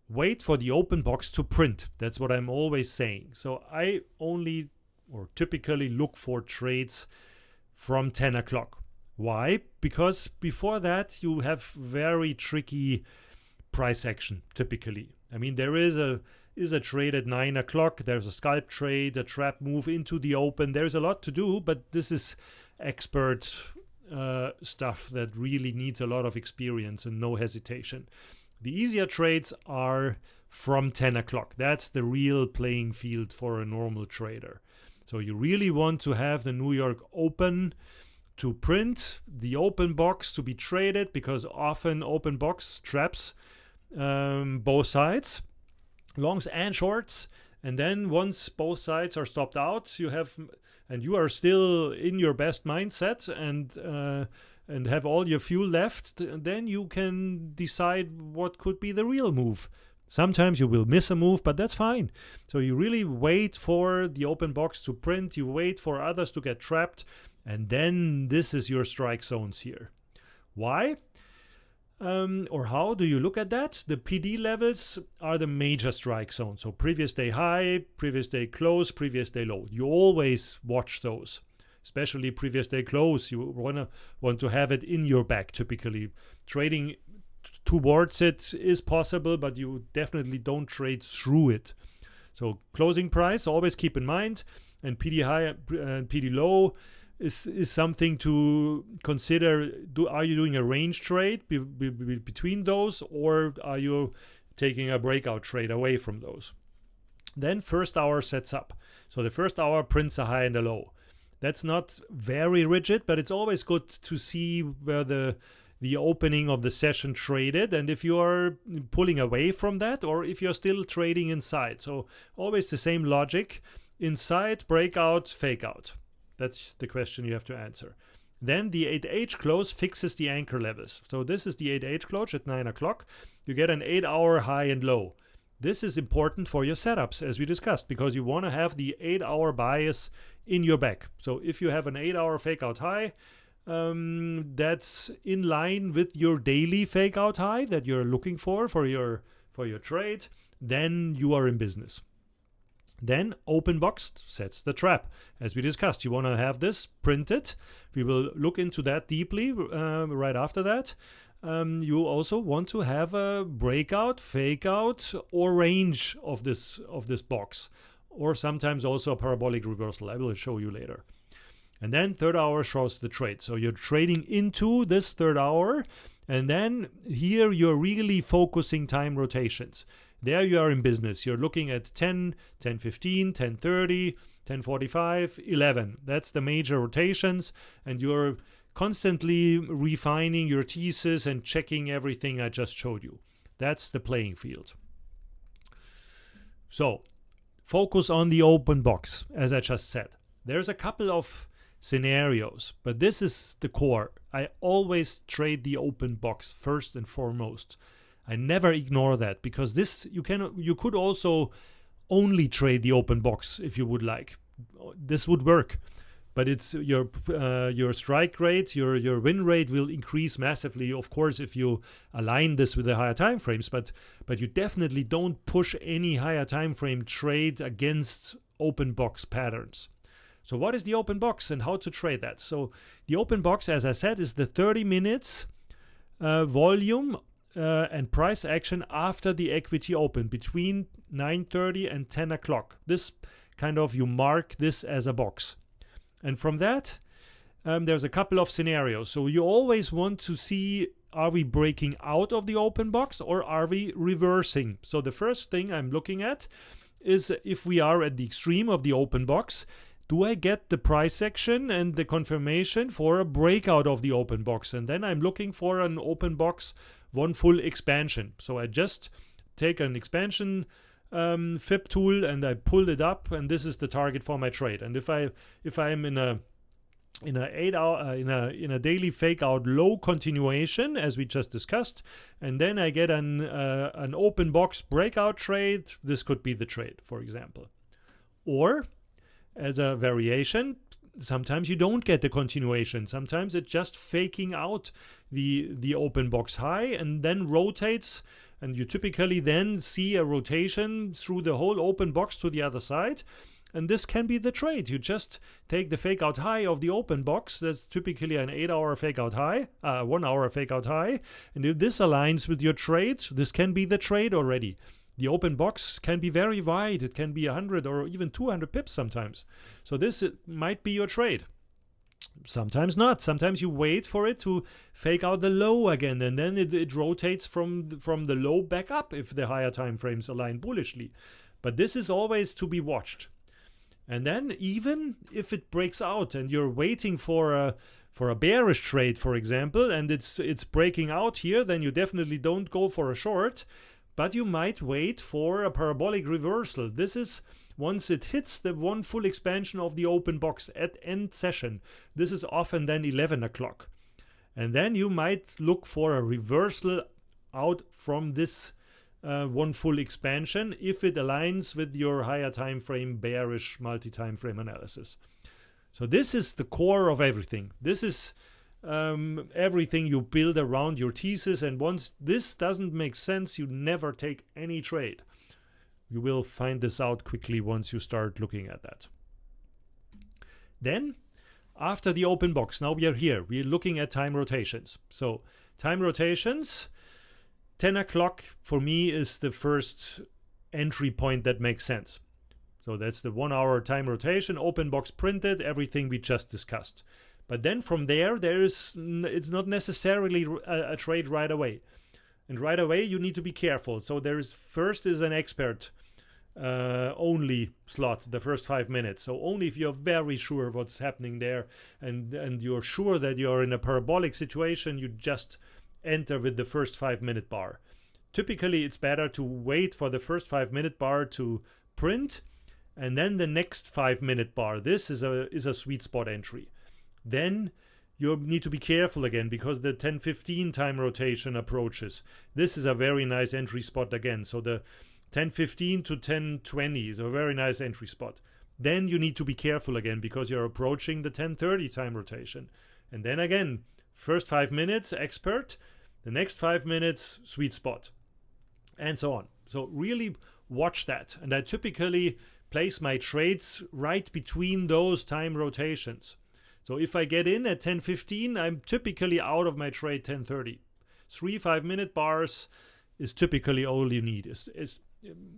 wait for the open box to print. That's what I'm always saying. So I only or typically look for trades from 10 o'clock. Why? Because before that you have very tricky price action typically. I mean, there is a trade at 9 o'clock. There's a scalp trade, a trap move into the open. There's a lot to do, but this is expert stuff that really needs a lot of experience and no hesitation. The easier trades are from 10 o'clock. That's the real playing field for a normal trader. So you really want to have the New York open to print, the open box to be traded, because often open box traps both sides, longs and shorts. And then once both sides are stopped out, you are still in your best mindset and have all your fuel left, then you can decide what could be the real move. Sometimes you will miss a move, but that's fine. So you really wait for the open box to print, you wait for others to get trapped, and then this is your strike zones here. Why? Or how do you look at that? The PD levels are the major strike zones. So previous day high, previous day close, previous day low. You always watch those. Especially previous day close, you want to have it in your back. Typically, trading towards it is possible, but you definitely don't trade through it. So closing price, always keep in mind, and PD high and PD low is something to consider. Are you doing a range trade between those, or are you taking a breakout trade away from those? Then first hour sets up. So the first hour prints a high and a low. That's not very rigid, but it's always good to see where the opening of the session traded, and if you are pulling away from that, or if you're still trading inside. So always the same logic: inside, breakout, fake out. That's the question you have to answer. Then the 8H close fixes the anchor levels. So this is the 8H close at 9 o'clock. You get an 8-hour high and low. This is important for your setups, as we discussed, because you want to have the 8-hour bias in your back. So if you have an 8-hour fake out high, that's in line with your daily fake out high that you're looking for your trade, then you are in business. Then open box sets the trap. As we discussed, you want to have this printed. We will look into that deeply right after that. You also want to have a breakout, fake out, or range of this box, or sometimes also a parabolic reversal. I will show you later. And then third hour shows the trade. So you're trading into this third hour, and then here you're really focusing time rotations. There you are in business. You're looking at 10, 10:15, 10:30, 10:45, 11. That's the major rotations, and you're constantly refining your thesis and checking everything I just showed you. That's the playing field. So, focus on the open box, as I just said. There's a couple of scenarios, but this is the core. I always trade the open box first and foremost. I never ignore that, because this you could also only trade the open box if you would like. This would work, but it's your strike rate, your win rate will increase massively, of course, if you align this with the higher time frames. But you definitely don't push any higher time frame trade against open box patterns. So what is the open box and how to trade that? So the open box, as I said, is the 30 minutes volume and price action after the equity open between 9:30 and 10 o'clock. This kind of, you mark this as a box. And from that, there's a couple of scenarios. So you always want to see, are we breaking out of the open box or are we reversing? So the first thing I'm looking at is, if we are at the extreme of the open box, do I get the price action and the confirmation for a breakout of the open box? And then I'm looking for an open box, one full expansion. So I just take an expansion fib tool and I pull it up, and this is the target for my trade. And if I'm in a 8 hour in a daily fake out low continuation, as we just discussed, and then I get an open box breakout trade, this could be the trade, for example. Or as a variation, sometimes you don't get the continuation. Sometimes it's just faking out the open box high and then rotates, and you typically then see a rotation through the whole open box to the other side. And this can be the trade. You just take the fake out high of the open box. That's typically an 8 hour fake out high, 1 hour fake out high. And if this aligns with your trade, this can be the trade already. The open box can be very wide. It can be 100 or even 200 pips sometimes. So this might be your trade. Sometimes not. Sometimes you wait for it to fake out the low again, and then it rotates from the low back up if the higher time frames align bullishly. But this is always to be watched. And then even if it breaks out and you're waiting for a bearish trade, for example, and it's breaking out here, then you definitely don't go for a short. But you might wait for a parabolic reversal. This is once it hits the one full expansion of the open box at end session. This is often then 11 o'clock. And then you might look for a reversal out from this one full expansion if it aligns with your higher time frame bearish multi-time frame analysis. So this is the core of everything. This is everything you build around your thesis, and once this doesn't make sense, you never take any trade. You will find this out quickly once you start looking at that. Then, after the open box, now we are here. We're looking at time rotations. So, time rotations, 10 o'clock for me is the first entry point that makes sense. So that's the 1 hour time rotation, open box printed, everything we just discussed. But then from there, it's not necessarily a trade right away. And right away, you need to be careful. So first is an expert only slot, the first 5 minutes. So only if you're very sure what's happening there and you're sure that you're in a parabolic situation, you just enter with the first 5 minute bar. Typically, it's better to wait for the first 5 minute bar to print, and then the next 5 minute bar. This is a sweet spot entry. Then you need to be careful again, because the 10:15 time rotation approaches. This is a very nice entry spot again. So the 10:15 to 10:20 is a very nice entry spot. Then you need to be careful again, because you're approaching the 10:30 time rotation. And then again, first 5 minutes, expert. The next 5 minutes, sweet spot. And so on. So really watch that. And I typically place my trades right between those time rotations. So if I get in at 10:15, I'm typically out of my trade 10:30. 3 5-minute bars is typically all you need.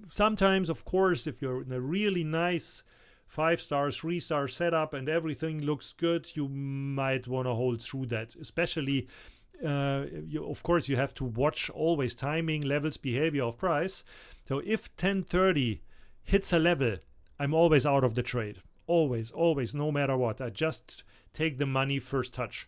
Sometimes, of course, if you're in a really nice 5-star, 3-star setup and everything looks good, you might want to hold through that, especially of course, you have to watch always timing, levels, behavior of price. So if 1030 hits a level, I'm always out of the trade. Always, no matter what. I just take the money first touch.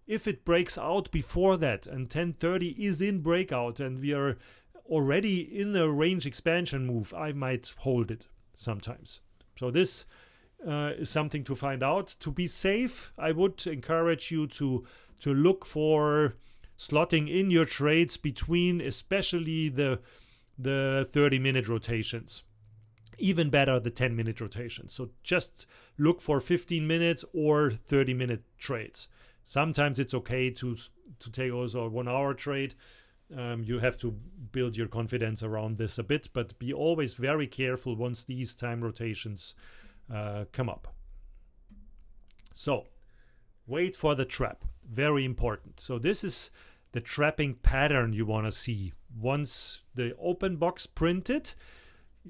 If it breaks out before that and 1030 is in breakout and we are already in a range expansion move, I might hold it sometimes. So this is something to find out. To be safe, I would encourage you to look for slotting in your trades between especially the 30-minute rotations. Even better, the 10-minute rotations. So just look for 15 minutes or 30-minute trades. Sometimes it's okay to take also a 1-hour trade. You have to build your confidence around this a bit, but be always very careful once these time rotations come up. So wait for the trap. Very important. So this is the trapping pattern you want to see. Once the open box printed,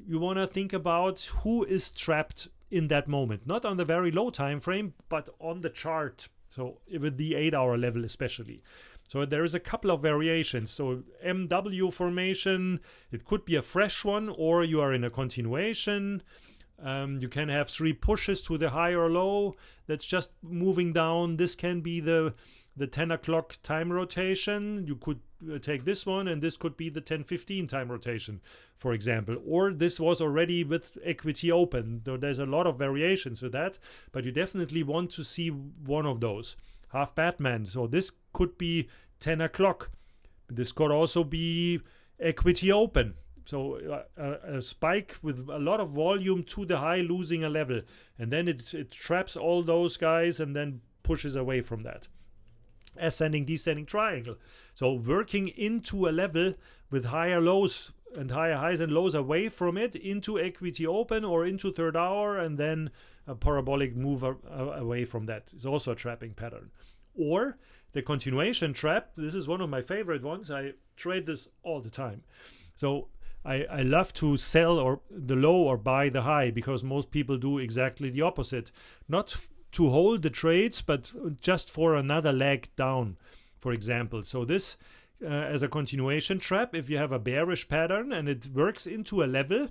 you want to think about who is trapped in that moment. Not on the very low time frame, but on the chart. So with the 8-hour level especially. So there is a couple of variations. So MW formation, it could be a fresh one, or you are in a continuation. You can have 3 pushes to the high or low. That's just moving down. This can be the 10 o'clock time rotation. You could take this one, and this could be the 10:15 time rotation, for example. Or this was already with equity open. So there's a lot of variations with that, but you definitely want to see one of those. Half Batman. So this could be 10 o'clock. This could also be equity open. So a spike with a lot of volume to the high, losing a level. And then it traps all those guys and then pushes away from that. Ascending, descending triangle. So working into a level with higher lows and higher highs and lows away from it into equity open or into 3rd hour, and then a parabolic move away from that. It's also a trapping pattern. Or the continuation trap. This is one of my favorite ones. I trade this all the time. So I love to sell or the low or buy the high, because most people do exactly the opposite. Not to hold the trades, but just for another leg down, for example. So this as a continuation trap, if you have a bearish pattern and it works into a level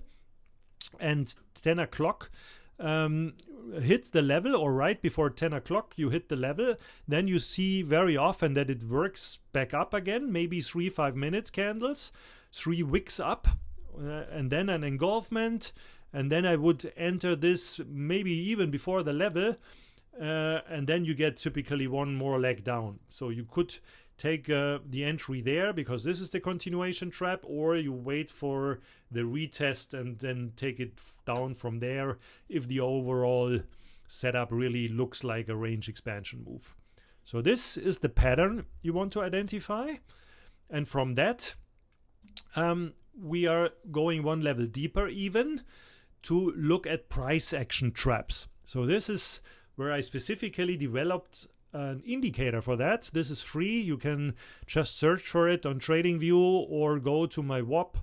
and 10 o'clock hit the level, or right before 10 o'clock you hit the level, then you see very often that it works back up again, maybe 3 5-minute candles, 3 wicks up, and then an engulfment, and then I would enter this maybe even before the level, and then you get typically one more leg down. So you could take the entry there, because this is the continuation trap, or you wait for the retest and then take it down from there if the overall setup really looks like a range expansion move. So this is the pattern you want to identify, and from that we are going one level deeper even to look at price action traps. So this is where I specifically developed an indicator for that. This is free. You can just search for it on TradingView or go to my WAP.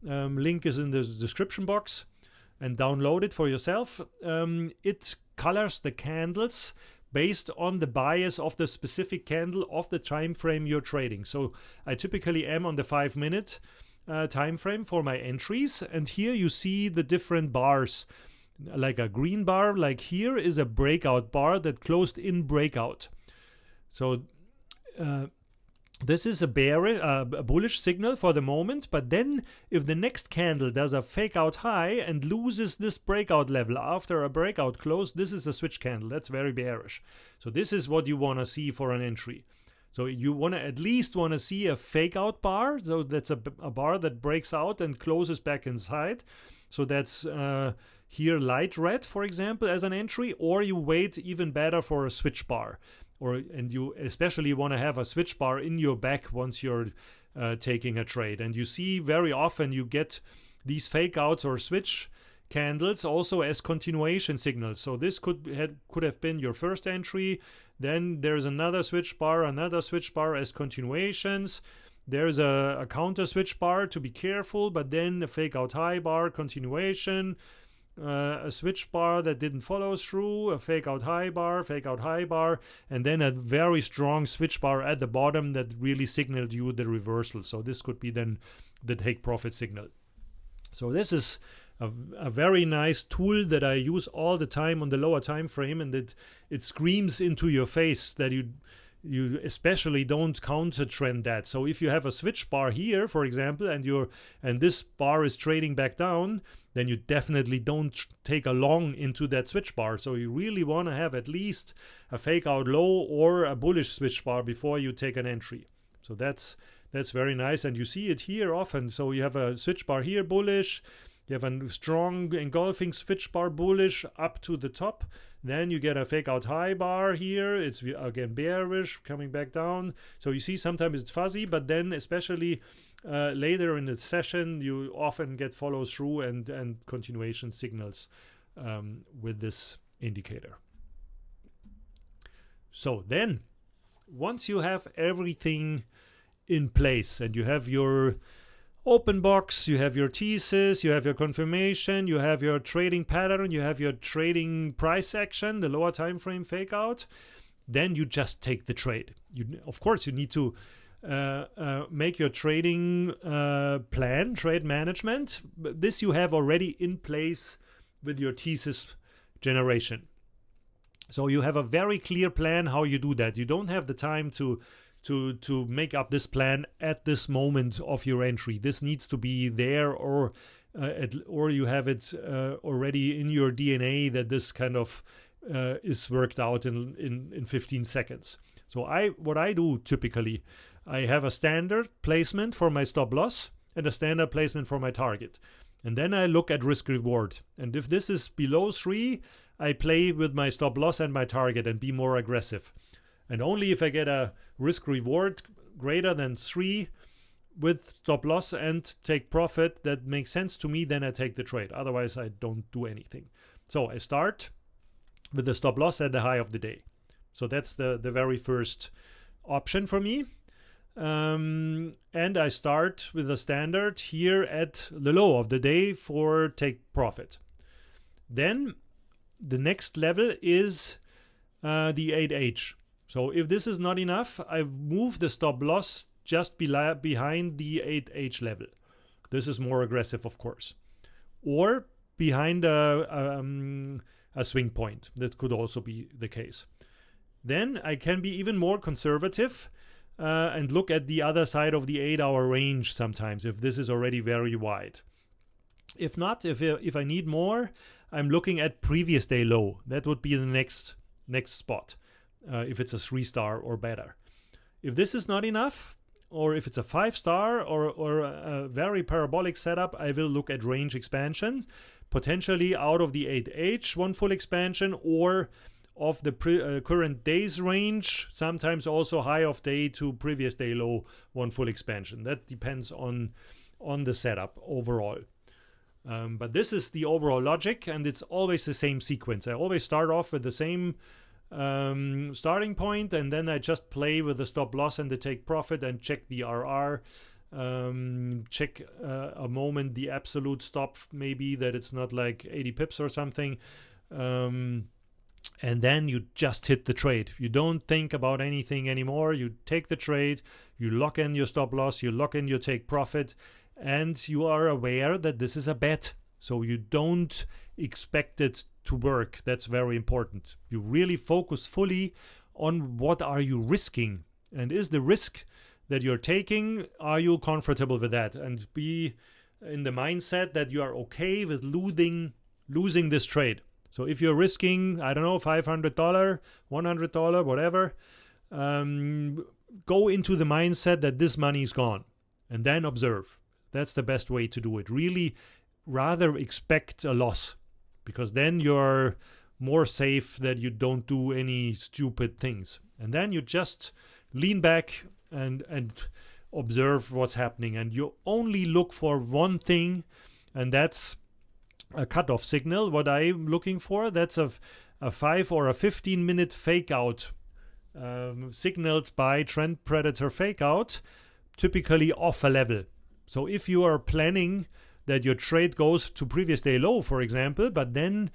Link is in the description box, and download it for yourself. It colors the candles based on the bias of the specific candle of the time frame you're trading. So I typically am on the 5-minute time frame for my entries, and here you see the different bars. Like a green bar, like here, is a breakout bar that closed in breakout. So this is a bullish signal for the moment, but then if the next candle does a fake out high and loses this breakout level after a breakout close, this is a switch candle. That's very bearish. So this is what you want to see for an entry. So you want to at least want to see a fake out bar. So that's a bar that breaks out and closes back inside. So that's here light red, for example, as an entry, or you wait even better for a switch bar, and you especially want to have a switch bar in your back once you're taking a trade. And you see very often you get these fake outs or switch candles also as continuation signals. So this could have been your first entry. Then there's another switch bar as continuations. There's a counter switch bar to be careful, but then a fake out high bar, continuation. a switch bar that didn't follow through, a fake out high bar, and then a very strong switch bar at the bottom that really signaled you the reversal. So this could be then the take profit signal. So this is a very nice tool that I use all the time on the lower time frame, and it screams into your face that you especially don't counter trend that. So if you have a switch bar here, for example, and this bar is trading back down, then you definitely don't take a long into that switch bar. So you really want to have at least a fake out low or a bullish switch bar before you take an entry. So that's very nice, and you see it here often. So you have a switch bar here bullish, you have a strong engulfing switch bar bullish up to the top. Then you get a fake out high bar here. It's again bearish, coming back down. So you see sometimes it's fuzzy, but then especially later in the session, you often get follow through and continuation signals with this indicator. So then, once you have everything in place and you have your open box, you have your thesis, you have your confirmation, you have your trading pattern, you have your trading price action, the lower time frame fake out, then you just take the trade. Of course, you need to make your trading plan, trade management. This you have already in place with your Thesis Generation. So you have a very clear plan how you do that. You don't have the time to make up this plan at this moment of your entry. This needs to be there, or you have it already in your DNA that this kind of is worked out in 15 seconds. So what I do typically, I have a standard placement for my stop loss and a standard placement for my target. And then I look at risk reward. And if this is below 3, I play with my stop loss and my target and be more aggressive. And only if I get a risk reward greater than 3 with stop loss and take profit that makes sense to me, then I take the trade. Otherwise, I don't do anything. So I start with the stop loss at the high of the day. So that's the very first option for me. And I start with a standard here at the low of the day for take profit. Then the next level is the 8H. So if this is not enough, I move the stop loss just behind the 8H level. This is more aggressive, of course. Or behind a swing point. That could also be the case. Then I can be even more conservative and look at the other side of the 8-hour range sometimes, if this is already very wide. If not, if I need more, I'm looking at previous day low. That would be the next spot. If it's a 3-star or better. If this is not enough, or if it's a 5-star or a very parabolic setup, I will look at range expansion, potentially out of the 8H, one full expansion, or of the current day's range, sometimes also high of day to previous day low, one full expansion. That depends on the setup overall. But this is the overall logic, and it's always the same sequence. I always start off with the same starting point, and then I just play with the stop loss and the take profit and check the RR, check a moment the absolute stop, maybe that it's not like 80 pips or something, and then you just hit the trade. You don't think about anything anymore. You take the trade, you lock in your stop loss, you lock in your take profit, and you are aware that this is a bet, so you don't expect it to work. That's very important. You really focus fully on what are you risking, and is the risk that you're taking, are you comfortable with that, and be in the mindset that you are okay with losing this trade. So if you're risking, I don't know, $500, $100, whatever, go into the mindset that this money is gone, and then observe. That's the best way to do it. Really rather expect a loss, because then you're more safe that you don't do any stupid things. And then you just lean back and observe what's happening. And you only look for one thing, and that's a cutoff signal. What I'm looking for, that's a 5 or a 15-minute fake out signaled by trend predator fake out, typically off a level. So if you are planning that your trade goes to previous day low, for example, but then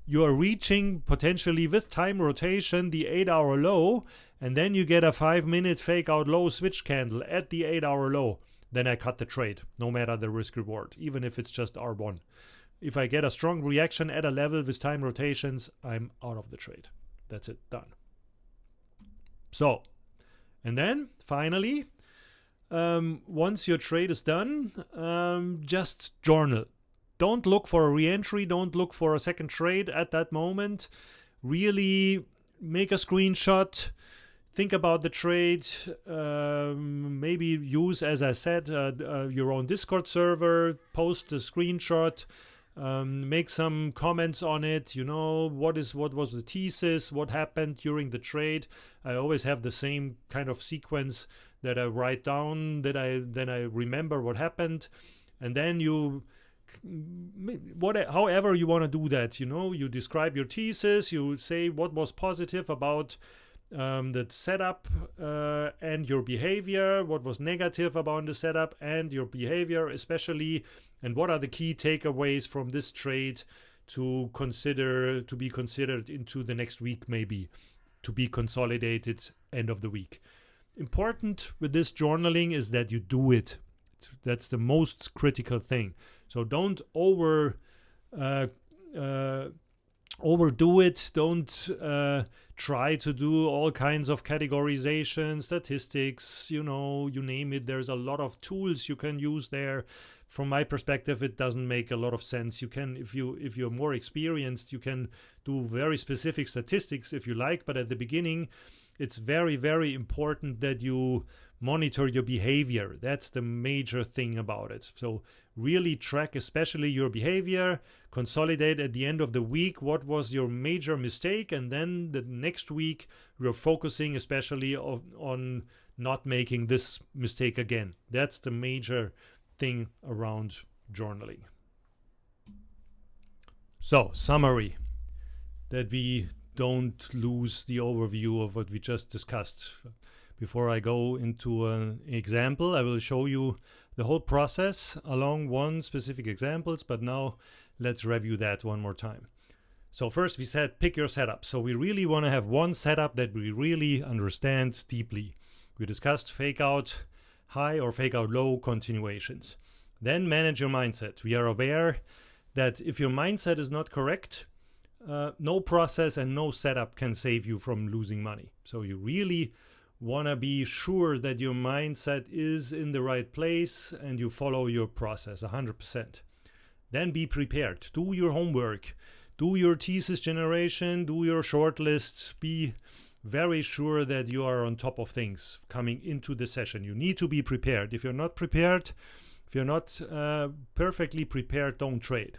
you are reaching potentially with time rotation the 8-hour low, and then you get a 5-minute fake out low switch candle at the 8-hour low, then I cut the trade, no matter the risk reward, even if it's just R1. If I get a strong reaction at a level with time rotations, I'm out of the trade. That's it, done. So, and then finally, once your trade is done, just journal. Don't look for a re-entry, don't look for a second trade at that moment. Really make a screenshot, think about the trade, maybe use, as I said, your own Discord server, post a screenshot, make some comments on it, you know, what was the thesis, what happened during the trade. I always have the same kind of sequence that I write down, then I remember what happened, and then you, however you want to do that, you know, you describe your thesis, you say what was positive about the setup and your behavior, what was negative about the setup and your behavior especially, and what are the key takeaways from this trade to be considered into the next week, maybe to be consolidated end of the week. Important with this journaling is that you do it. That's the most critical thing. So don't overdo it. Don't try to do all kinds of categorization, statistics, you know, you name it. There's a lot of tools you can use there. From my perspective, it doesn't make a lot of sense. You can, if you're more experienced, you can do very specific statistics if you like, but at the beginning, it's very, very important that you monitor your behavior. That's the major thing about it. So really track especially your behavior, consolidate at the end of the week what was your major mistake, and then the next week we're focusing especially on not making this mistake again. That's the major thing around journaling. So, summary, that we don't lose the overview of what we just discussed. Before I go into an example, I will show you the whole process along one specific examples, but now let's review that one more time. So first we said pick your setup. So we really want to have one setup that we really understand deeply. We discussed fake out high or fake out low continuations. Then manage your mindset. We are aware that if your mindset is not correct, no process and no setup can save you from losing money. So you really want to be sure that your mindset is in the right place and you follow your process 100%. Then be prepared. Do your homework. Do your thesis generation. Do your shortlist. Be very sure that you are on top of things coming into the session. You need to be prepared. If you're not prepared, if you're not perfectly prepared, don't trade.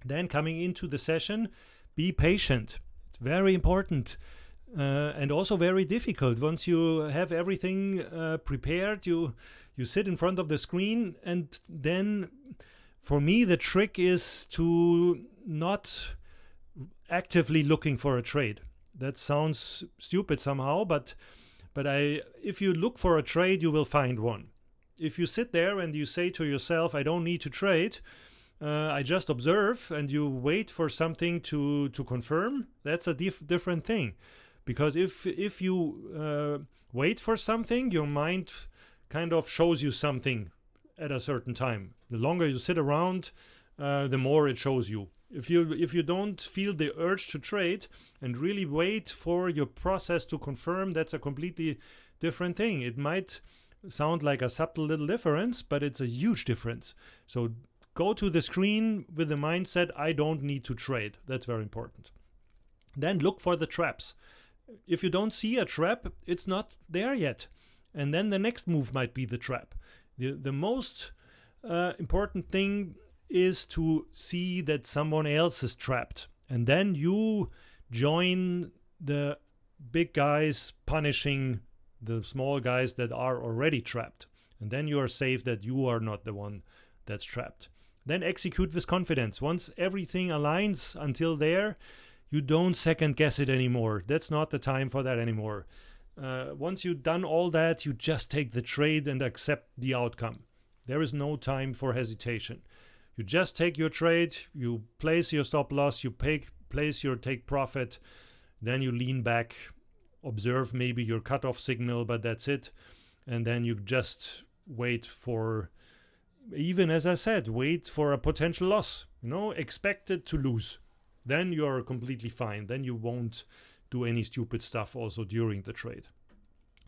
Then coming into the session, be patient. It's very important. And also very difficult. Once you have everything prepared, you sit in front of the screen, and then for me the trick is to not actively looking for a trade. That sounds stupid somehow, but if you look for a trade, you will find one. If you sit there and you say to yourself, I don't need to trade, I just observe, and you wait for something to confirm, that's a different thing. Because if you wait for something, your mind kind of shows you something at a certain time. The longer you sit around, the more it shows you. If you don't feel the urge to trade and really wait for your process to confirm, that's a completely different thing. It might sound like a subtle little difference, but it's a huge difference. So go to the screen with the mindset, I don't need to trade. That's very important. Then look for the traps. If you don't see a trap, it's not there yet. And then the next move might be the trap. The most important thing is to see that someone else is trapped. And then you join the big guys punishing the small guys that are already trapped. And then you are safe that you are not the one that's trapped. Then execute with confidence. Once everything aligns until there, you don't second guess it anymore. That's not the time for that anymore. Once you've done all that, you just take the trade and accept the outcome. There is no time for hesitation. You just take your trade, you place your stop loss, you place your take profit, then you lean back, observe maybe your cutoff signal, but that's it. And then you just wait for, even as I said, wait for a potential loss. Expect it to lose. Then you're completely fine. Then you won't do any stupid stuff also during the trade.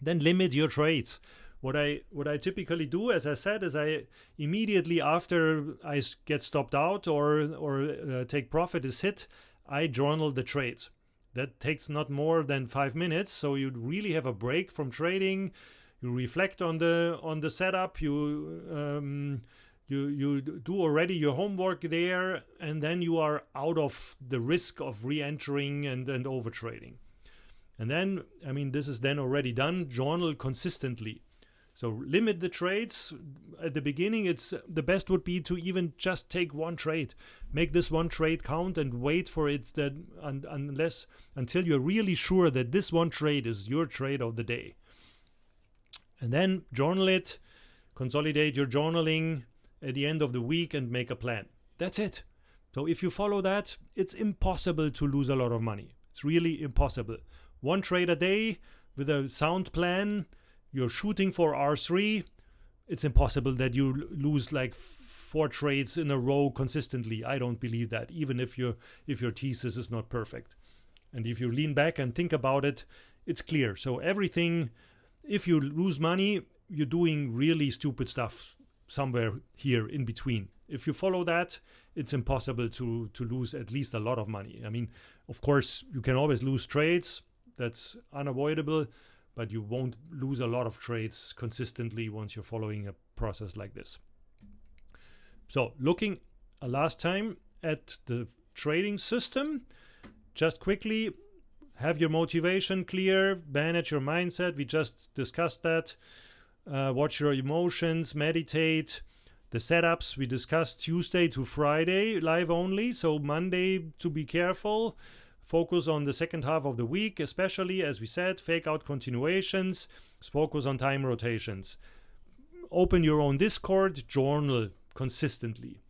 Then limit your trades. What I typically do, as I said, is I immediately after I get stopped out or take profit is hit, I journal the trades. That takes not more than 5 minutes, so you really have a break from trading. You reflect on the setup. You do already your homework there, and then you are out of the risk of re-entering and overtrading. And then, this is then already done. Journal consistently. So limit the trades. At the beginning, the best would be to even just take one trade. Make this one trade count and wait for it until you're really sure that this one trade is your trade of the day. And then journal it, consolidate your journaling at the end of the week and make a plan. That's it. So if you follow that, it's impossible to lose a lot of money. It's really impossible. One trade a day with a sound plan. You're shooting for R3, it's impossible that you lose like 4 trades in a row consistently. I don't believe that, even if your thesis is not perfect. And if you lean back and think about it, it's clear. So everything, if you lose money, you're doing really stupid stuff somewhere here in between. If you follow that, it's impossible to lose at least a lot of money. Of course, you can always lose trades. That's unavoidable. But you won't lose a lot of trades consistently once you're following a process like this. So looking a last time at the trading system, just quickly have your motivation clear, manage your mindset. We just discussed that. Watch your emotions, meditate. The setups we discussed Tuesday to Friday, live only. So Monday to be careful. Focus on the second half of the week, especially, as we said, fake out continuations, focus on time rotations. Open your own Discord, journal consistently.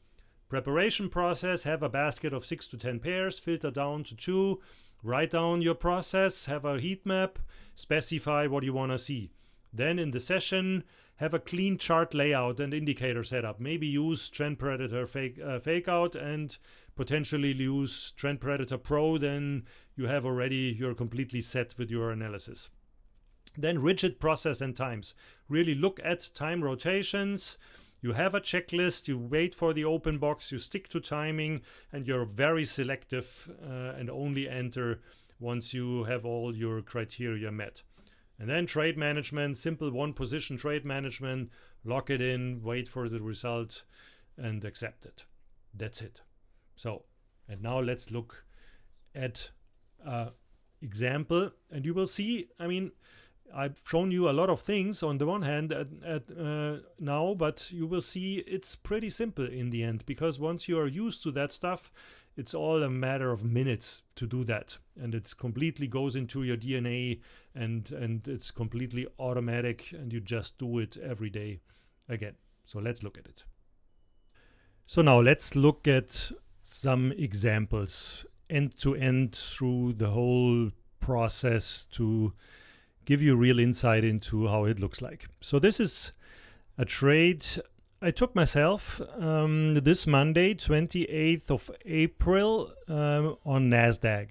Preparation process, have a basket of 6 to 10 pairs, filter down to 2, write down your process, have a heat map, specify what you want to see. Then in the session, have a clean chart layout and indicator setup. Maybe use Trend Predator fake out and potentially use Trend Predator Pro. Then you're completely set with your analysis. Then rigid process and times. Really look at time rotations. You have a checklist, you wait for the open box, you stick to timing, and you're very selective and only enter once you have all your criteria met. And then trade management, simple one position trade management, lock it in, wait for the result, and accept it. That's it. So, and now let's look at an example, and you will see, I've shown you a lot of things on the one hand now, but you will see it's pretty simple in the end, because once you are used to that stuff, it's all a matter of minutes to do that, and it completely goes into your DNA, and it's completely automatic, and you just do it every day again. So let's look at it. So now let's look at some examples end to end through the whole process to give you real insight into how it looks like. So this is a trade I took myself this Monday, 28th of April, on NASDAQ.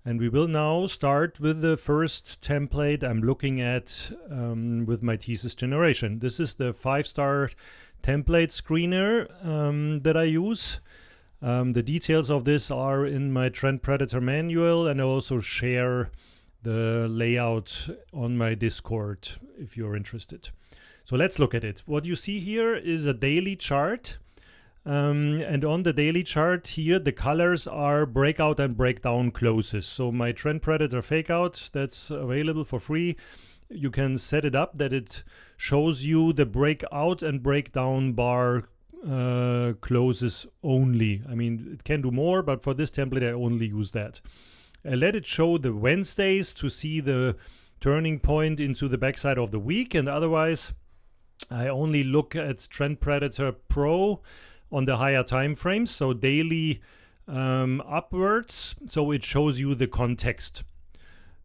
And we will now start with the first template I'm looking at with my Thesis Generation. This is the 5-star template screener that I use. The details of this are in my Trend Predator manual, and I also share the layout on my Discord if you're interested. So let's look at it. What you see here is a daily chart. And on the daily chart here, the colors are breakout and breakdown closes. So my Trend Predator fakeout that's available for free, you can set it up that it shows you the breakout and breakdown bar closes only. I mean, it can do more, but for this template, I only use that. I let it show the Wednesdays to see the turning point into the backside of the week, and otherwise I only look at Trend Predator Pro on the higher time frames, so daily upwards, so it shows you the context.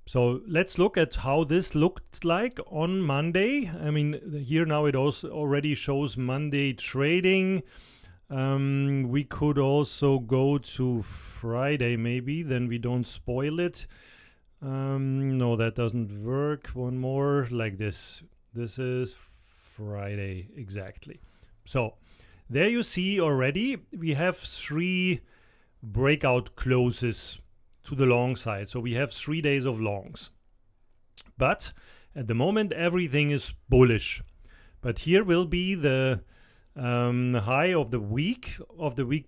So let's look at how this looked like on Monday. I mean, here now it also already shows Monday trading. We could also go to Friday maybe, then we don't spoil it. No, that doesn't work. One more like this. This is Friday, exactly. So there you see already we have 3 breakout closes to the long side. So we have 3 days of longs. But at the moment everything is bullish. But here will be the high of the week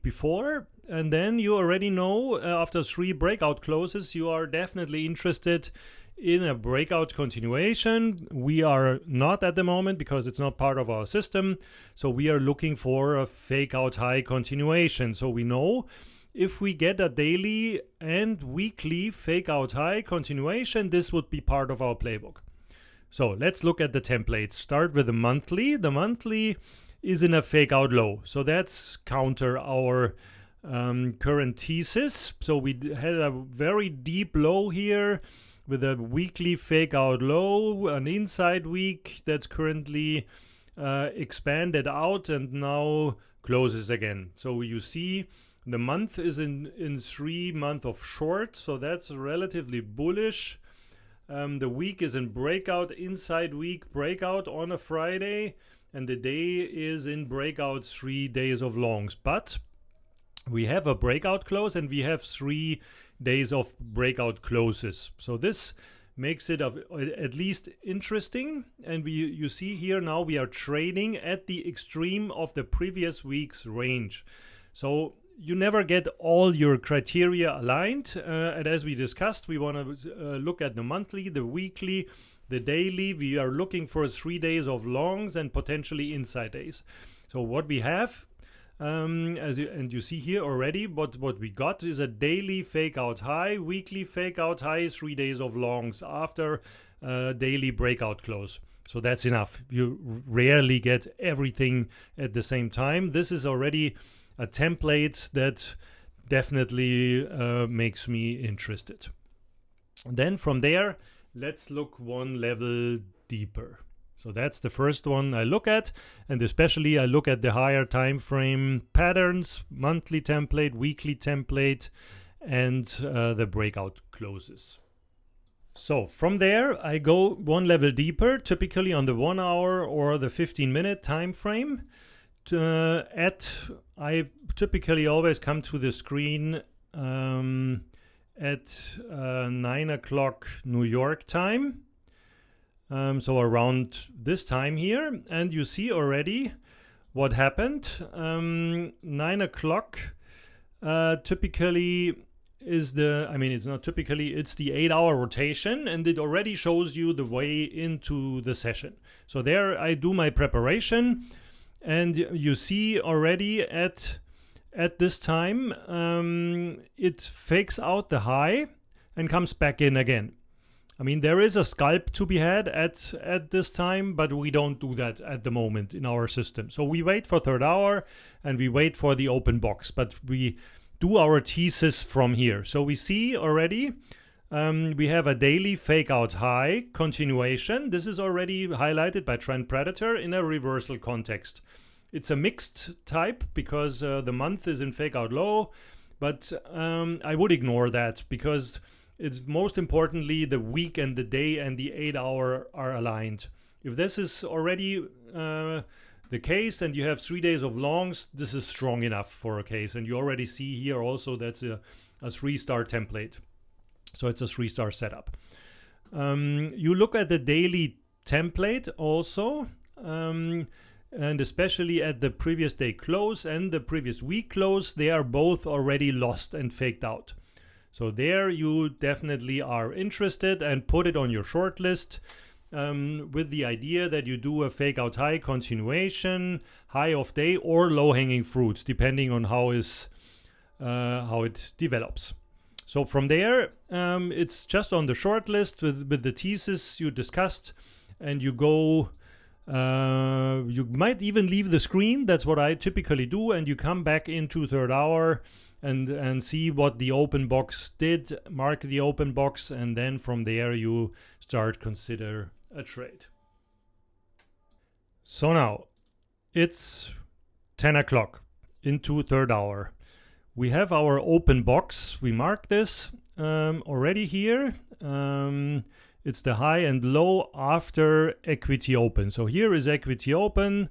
before, and then you already know after 3 breakout closes you are definitely interested in a breakout continuation. We are not at the moment because it's not part of our system, so we are looking for a fake out high continuation. So we know if we get a daily and weekly fake out high continuation, this would be part of our playbook. So let's look at the templates. Start with the monthly. The monthly is in a fake out low, so that's counter our current thesis. So we had a very deep low here with a weekly fake out low, an inside week that's currently expanded out and now closes again. So you see the month is in 3 months of short, so that's relatively bullish. The week is in breakout, inside week breakout on a Friday, and the day is in breakout 3 days of longs. But we have a breakout close and we have 3 days of breakout closes. So this makes it at least interesting. And you see here now we are trading at the extreme of the previous week's range. So you never get all your criteria aligned. And as we discussed, we want to look at the monthly, the weekly, the daily. We are looking for 3 days of longs and potentially inside days. So what we have, and you see here already, what we got is a daily fake out high, weekly fake out high, 3 days of longs after daily breakout close. So that's enough. You rarely get everything at the same time. This is already a template that definitely makes me interested. Then from there, let's look one level deeper. So that's the first one I look at, and especially I look at the higher time frame patterns, monthly template, weekly template, and the breakout closes. So from there, I go one level deeper, typically on the 1 hour or the 15-minute time frame. I typically always come to the screen at 9 o'clock New York time, so around this time here, and you see already what happened. 9 o'clock typically is it's not typically, it's the 8-hour rotation, and it already shows you the way into the session. So there I do my preparation. And you see already at this time, it fakes out the high and comes back in again. I mean, there is a scalp to be had at this time, but we don't do that at the moment in our system. So we wait for 3rd hour and we wait for the open box, but we do our thesis from here. So we see already we have a daily fake out high continuation. This is already highlighted by Trend Predator in a reversal context. It's a mixed type because the month is in fake out low, but I would ignore that because it's most importantly the week and the day and the 8-hour are aligned. If this is already the case and you have 3 days of longs, this is strong enough for a case. And you already see here also that's a 3-star template. So it's a 3-star setup. You look at the daily template also, and especially at the previous day close and the previous week close, they are both already lost and faked out. So there you definitely are interested and put it on your shortlist with the idea that you do a fake out high continuation, high of day, or low hanging fruits, depending on how it develops. So from there, it's just on the short list with the thesis you discussed, and you go You might even leave the screen. That's what I typically do. And you come back into third hour and see what the open box did, mark the open box, and then from there you start consider a trade. So now it's 10 o'clock into third hour. We have our open box. We mark this already here. It's the high and low after equity open. So here is equity open.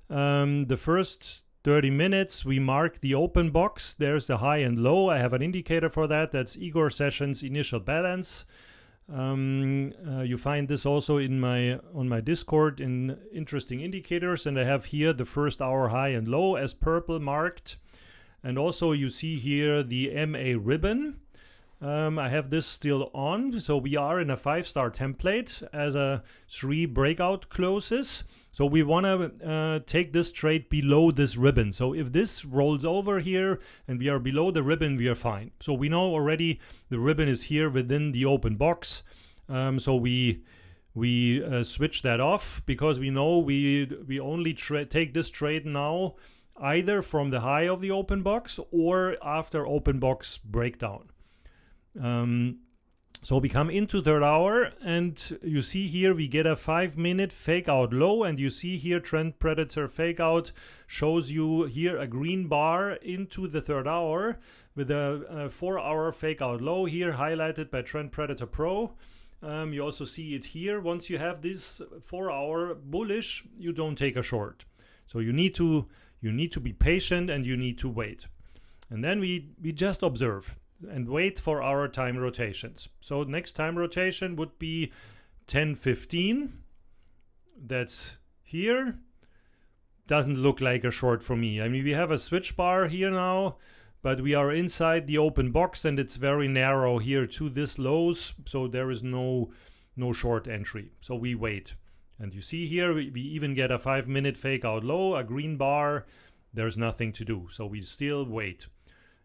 The first 30 minutes we mark the open box. There's the high and low. I have an indicator for that. That's Igor Sessions initial balance. You find this also on my Discord in interesting indicators, and I have here the first hour high and low as purple marked. And also you see here the MA ribbon. I have this still on, so we are in a 5-star template as a 3 breakout closes. So we want to take this trade below this ribbon. So if this rolls over here and we are below the ribbon, we are fine. So we know already the ribbon is here within the open box. So we switch that off because we know we only take this trade now either from the high of the open box or after open box breakdown. So we come into third hour and you see here we get a 5-minute fake out low, and you see here trend predator fake out shows you here a green bar into the third hour with a 4-hour fake out low here highlighted by trend predator pro. You also see it here. Once you have this 4-hour bullish, you don't take a short. So you need to be patient and you need to wait. And then we just observe and wait for our time rotations. So next time rotation would be 10:15. That's here. Doesn't look like a short for me. I mean, we have a switch bar here now, but we are inside the open box and it's very narrow here to this lows, so there is no short entry. So we wait. And you see here we even get a 5-minute fake out low, a green bar. There's nothing to do, so we still wait.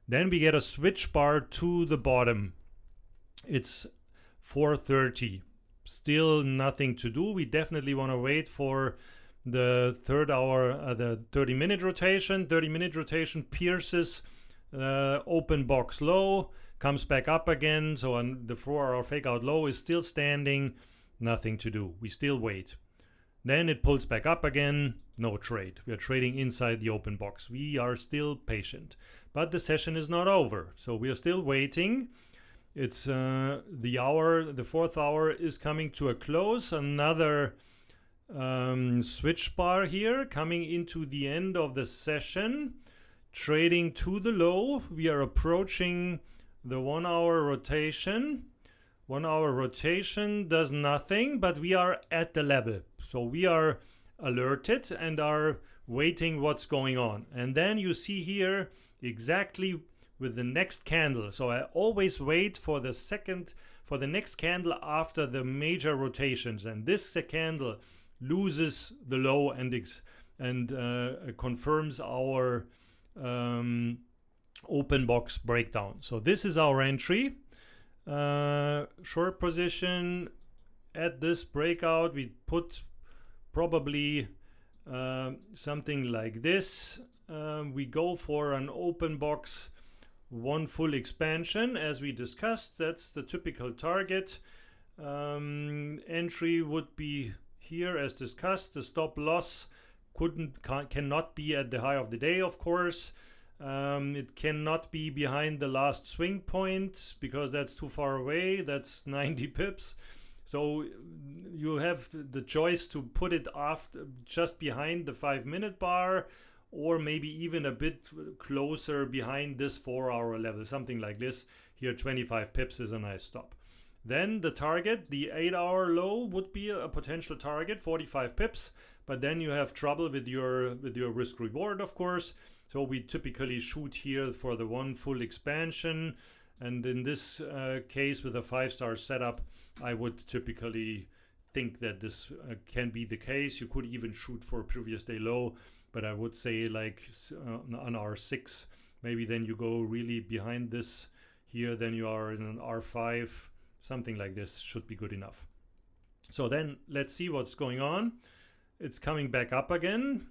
Then we get a switch bar to the bottom. It's 4:30. Still nothing to do. We definitely want to wait for the third hour, the 30-minute rotation. 30-minute rotation pierces open box low, comes back up again. So on the 4-hour fake out low is still standing. Nothing to do. We still wait. Then it pulls back up again. No trade. We are trading inside the open box. We are still patient. But the session is not over. So we are still waiting. It's the 4th hour is coming to a close. Another switch bar here coming into the end of the session. Trading to the low. We are approaching the 1-hour rotation. 1-hour rotation does nothing, but we are at the level. So we are alerted and are waiting what's going on. And then you see here exactly with the next candle. So I always wait for the next candle after the major rotations. And this candle loses the low and confirms our open box breakdown. So this is our entry. Short position at this breakout, we put probably something like this. We go for an open box, 1 full expansion as we discussed. That's the typical target. Entry would be here as discussed. The stop loss cannot be at the high of the day, of course. It cannot be behind the last swing point because that's too far away. That's 90 pips. So you have the choice to put it after, just behind the 5-minute bar, or maybe even a bit closer behind this 4-hour level, something like this. Here 25 pips is a nice stop. Then the target, the 8-hour low, would be a potential target, 45 pips, but then you have trouble with your risk reward, of course. So we typically shoot here for the 1 full expansion, and in this case with a 5-star setup, I would typically think that this can be the case. You could even shoot for a previous day low, but I would say like on R6, maybe then you go really behind this here, then you are in an R5, something like this should be good enough. So then let's see what's going on. it's coming back up again.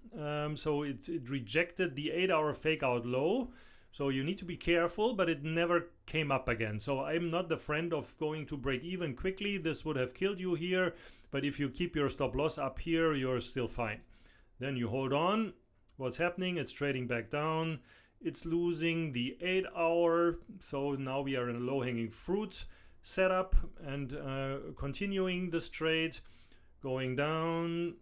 So it rejected the 8-hour fake out low. So you need to be careful, but it never came up again. So I'm not the friend of going to break even quickly. This would have killed you here. But if you keep your stop loss up here, you're still fine. Then you hold on. What's happening? It's trading back down. It's losing the 8-hour. So now we are in a low-hanging fruit setup and continuing this trade, going down,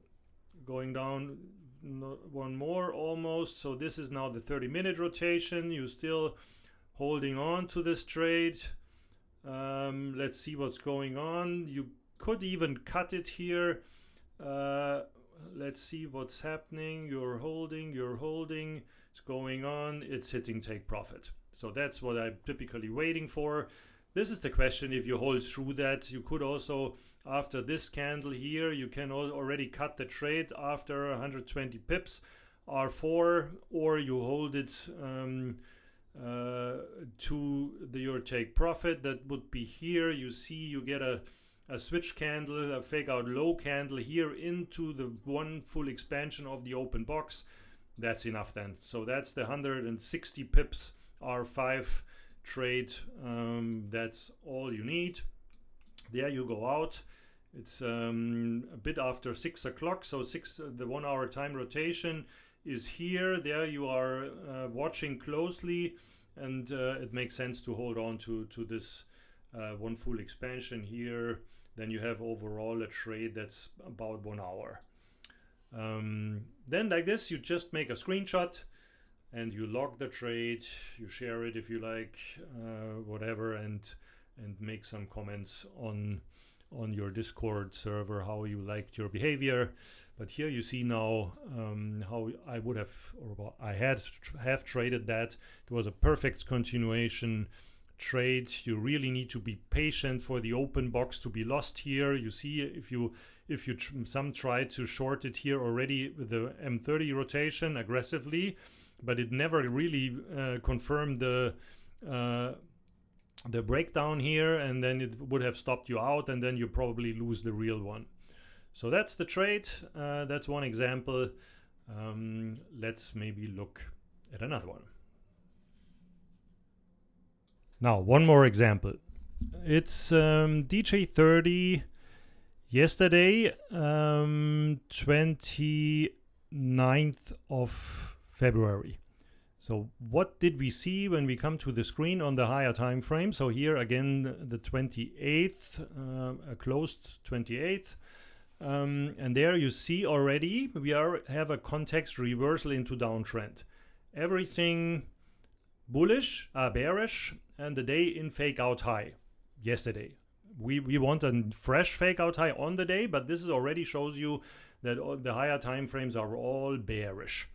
one more almost. So this is now the 30-minute rotation. You're still holding on to this trade. Let's see what's going on. You could even cut it here. Let's see what's happening. You're holding. It's going on. It's hitting take profit. So that's what I'm typically waiting for. This is the question. If you hold through that, you could also, after this candle here, you can already cut the trade after 120 pips R4, or you hold it to your take profit. That would be here. You see you get a switch candle, a fake out low candle here into the one full expansion of the open box. That's enough then. So that's the 160 pips R5 trade. That's all you need. There you go out. It's a bit after 6 o'clock, so the 1 hour time rotation is here. There you are watching closely, and it makes sense to hold on to this one full expansion here. Then you have overall a trade that's about 1 hour. Then like this, you just make a screenshot and you log the trade, you share it if you like, whatever, and make some comments on your Discord server how you liked your behavior. But here you see now how I would have, or I have traded that. It was a perfect continuation trade. You really need to be patient for the open box to be lost here. You see, some tried to short it here already with the M30 rotation aggressively, but it never really confirmed the breakdown here, and then it would have stopped you out, and then you probably lose the real one. So that's the trade. That's one example. Let's maybe look at another one. Now, one more example. It's DJ30 yesterday, 29th of February. So what did we see when we come to the screen on the higher time frame? So here again, the 28th, a closed 28th. And there you see already we have a context reversal into downtrend. Everything bullish, bearish, and the day in fake out high yesterday. We want a fresh fake out high on the day, but this is already shows you that the higher time frames are all bearish.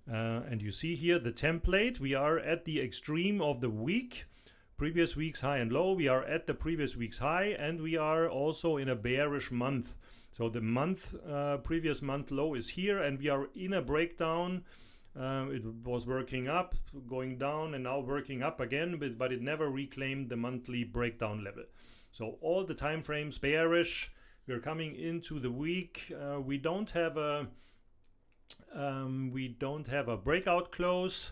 And you see here the template. We are at the extreme of the week, previous week's high and low. We are at the previous week's high, and we are also in a bearish month. So the previous month low is here, and we are in a breakdown. It was working up, going down, and now working up again, but it never reclaimed the monthly breakdown level. So all the time frames bearish. We're coming into the week. We don't have a breakout close.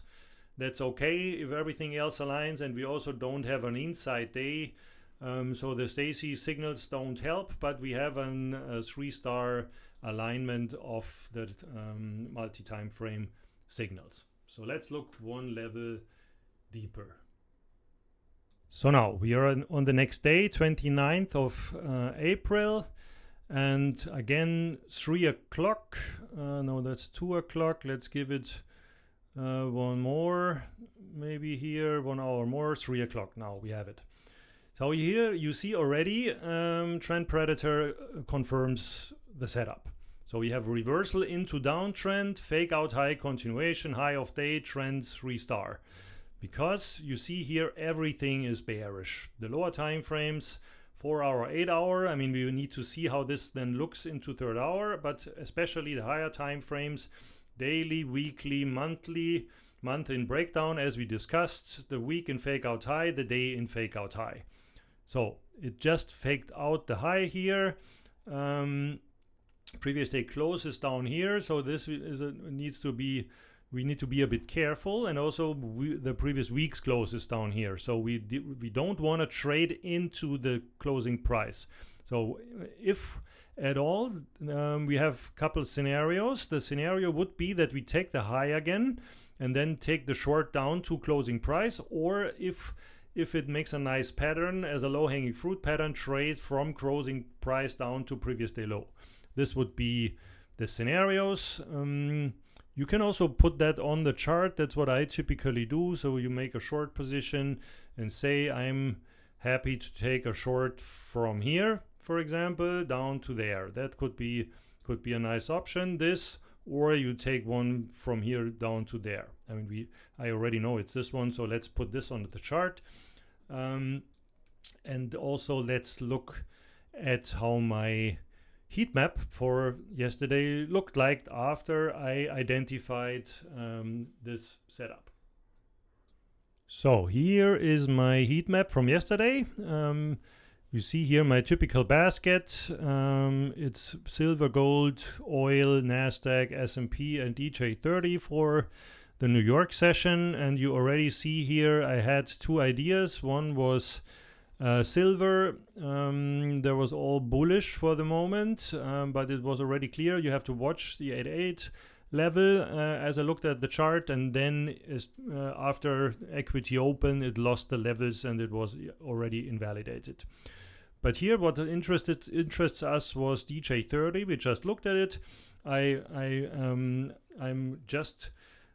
That's okay if everything else aligns, and we also don't have an inside day. So the Stacey signals don't help, but we have a 3-star alignment of the multi-time frame signals. So let's look one level deeper. So now we are on the next day, 29th of April, and again 3 o'clock. No, that's 2 o'clock. Let's give it one more, maybe here 1 hour more. 3 o'clock. Now we have it. So here you see already trend predator confirms the setup. So we have reversal into downtrend, fake out high, continuation, high of day, trend 3-star. Because you see here everything is bearish. The lower time frames, 4 hour, 8 hour. I mean, we need to see how this then looks into 3rd hour, but especially the higher time frames, daily, weekly, monthly, month in breakdown, as we discussed, the week in fake out high, the day in fake out high. So it just faked out the high here. Previous day close is down here, so this is we need to be a bit careful. And also the previous week's close is down here, so we don't want to trade into the closing price. So if at all, we have a couple scenarios. The scenario would be that we take the high again and then take the short down to closing price, or if it makes a nice pattern as a low-hanging fruit pattern, trade from closing price down to previous day low. This would be the scenarios. You can also put that on the chart. That's what I typically do. So you make a short position and say I'm happy to take a short from here, for example, down to there. That could be a nice option. This, or you take one from here down to there. I mean, I already know it's this one, so let's put this on the chart. And also let's look at how my heat map for yesterday looked like after I identified this setup. So here is my heat map from yesterday. You see here my typical basket. It's silver, gold, oil, NASDAQ, S&P, and DJ30 for the New York session. And you already see here I had two ideas. One was silver. There was all bullish for the moment, but it was already clear you have to watch the 8.8 level as I looked at the chart, and then after equity open it lost the levels and it was already invalidated. But here what interests us was DJ30. We just looked at it. I'm just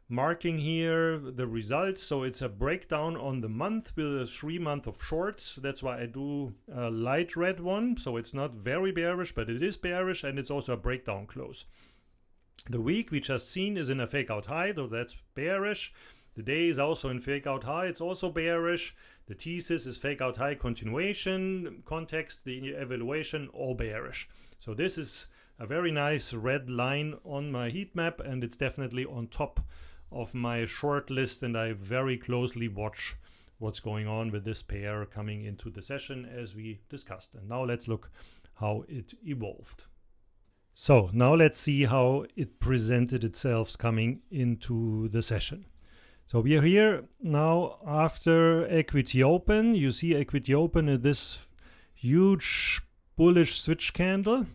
marking here the results, so it's a breakdown on the month with a 3 month of shorts. That's why I do a light red one, so it's not very bearish, but it is bearish, and it's also a breakdown close. The week we just seen is in a fake out high, though that's bearish. The day is also in fake out high, it's also bearish. The thesis is fake out high continuation, context, the evaluation, all bearish. So this is a very nice red line on my heat map, and it's definitely on top of my short list, and I very closely watch what's going on with this pair coming into the session as we discussed. And now let's look how it evolved. So now let's see how it presented itself coming into the session. So we are here now after equity open. You see equity open in this huge bullish switch candle.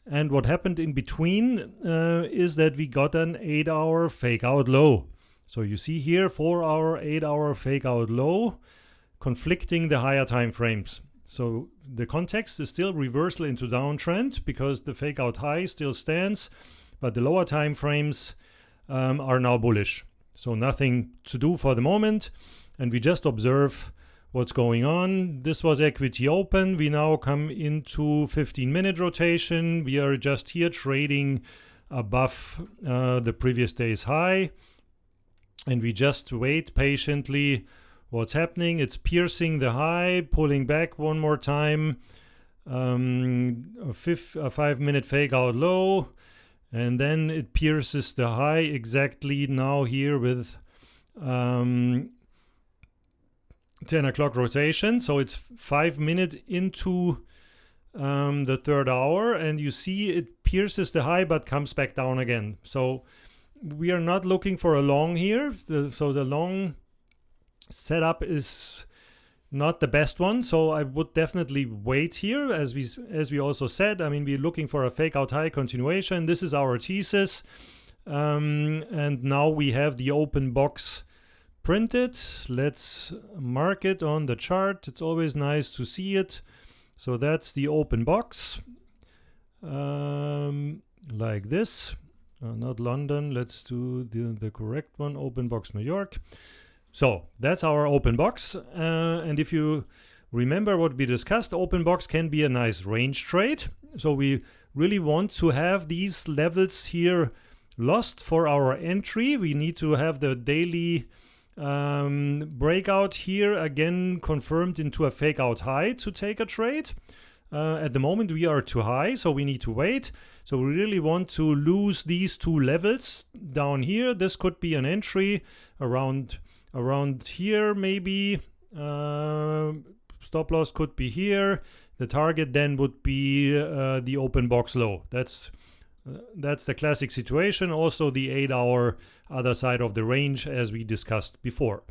And what happened in between is that we got an 8-hour fake out low. So you see here 4-hour, 8-hour fake out low conflicting the higher time frames. So the context is still reversal into downtrend because the fake out high still stands, but the lower time frames are now bullish. So nothing to do for the moment, and we just observe what's going on. This was equity open. We now come into 15-minute rotation. We are just here trading above the previous day's high, and we just wait patiently what's happening. It's piercing the high, pulling back one more time, a 5-minute fake out low, and then it pierces the high exactly now here with 10 o'clock rotation. So it's 5 minutes into the third hour, and you see it pierces the high but comes back down again. So we are not looking for a long here. So the long setup is not the best one, so I would definitely wait here. As we also said, I mean, we're looking for a fake out high continuation. This is our thesis, and now we have the open box printed. Let's mark it on the chart. It's always nice to see it. So that's the open box, like this. Not London, let's do the correct one, open box New York. So that's our open box, and if you remember what we discussed, open box can be a nice range trade. So we really want to have these levels here lost for our entry. We need to have the daily breakout here again confirmed into a fake out high to take a trade. At the moment we are too high, so we need to wait. So we really want to lose these two levels down here. This could be an entry around here maybe. Stop loss could be here. The target then would be the open box low. That's That's the classic situation. Also the 8-hour other side of the range as we discussed before.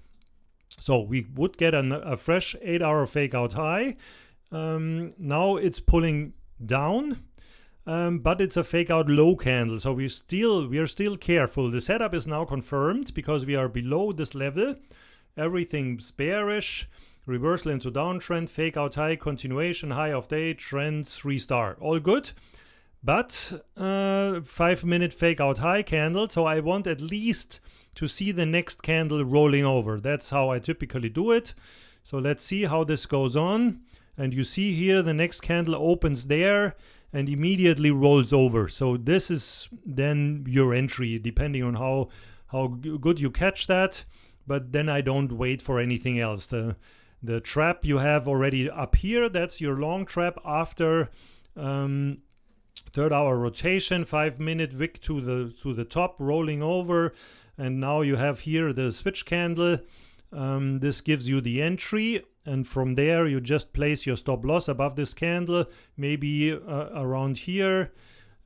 So we would get a fresh 8-hour fake out high. Now it's pulling down, but it's a fake out low candle. So we are still careful. The setup is now confirmed because we are below this level. Everything's bearish. Reversal into downtrend, fake out high, continuation, high of day, trend 3-star. All good. But 5-minute fake out high candle. So I want at least to see the next candle rolling over. That's how I typically do it. So let's see how this goes on. And you see here the next candle opens there and immediately rolls over. So this is then your entry, depending on how good you catch that. But then I don't wait for anything else. The trap you have already up here, that's your long trap after 3rd hour rotation, 5-minute wick to the top, rolling over. And now you have here the switch candle. This gives you the entry, and from there you just place your stop loss above this candle, maybe around here,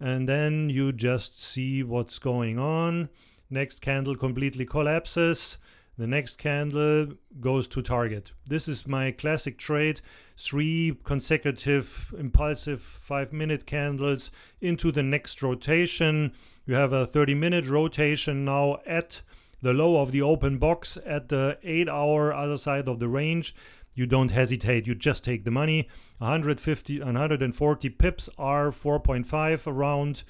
and then you just see what's going on. Next candle completely collapses. The next candle goes to target. This is my classic trade. 3 consecutive impulsive 5-minute candles into the next rotation. You have a 30-minute rotation now at the low of the open box at the 8-hour other side of the range. You don't hesitate. You just take the money. 140 pips are 4.5 around.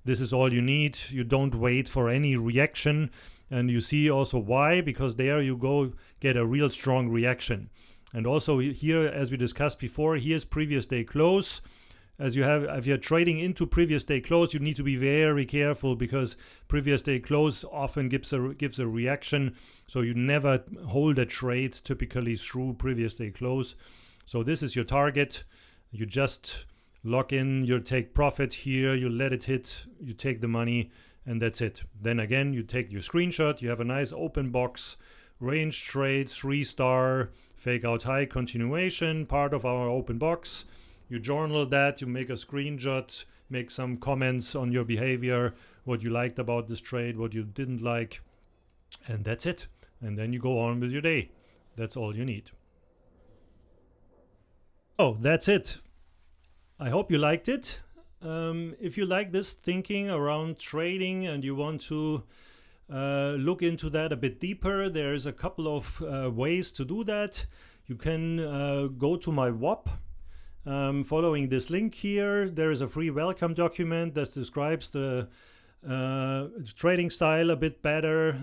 This is all you need. You don't wait for any reaction. And you see also why, because there you go get a real strong reaction. And also here, as we discussed before, here's previous day close. As you have, if you're trading into previous day close, you need to be very careful because previous day close often gives a reaction. So you never hold a trade typically through previous day close. So this is your target. You just lock in your take profit here. You let it hit. You take the money. And that's it. Then again, you take your screenshot. You have a nice open box, range trade, 3-star, fake out high continuation, part of our open box. You journal that, you make a screenshot, make some comments on your behavior, what you liked about this trade, what you didn't like, and that's it. And then you go on with your day. That's all you need. Oh, that's it. I hope you liked it. If you like this thinking around trading and you want to look into that a bit deeper, there's a couple of ways to do that. You can go to my WOP. Following this link here, there is a free welcome document that describes the trading style a bit better.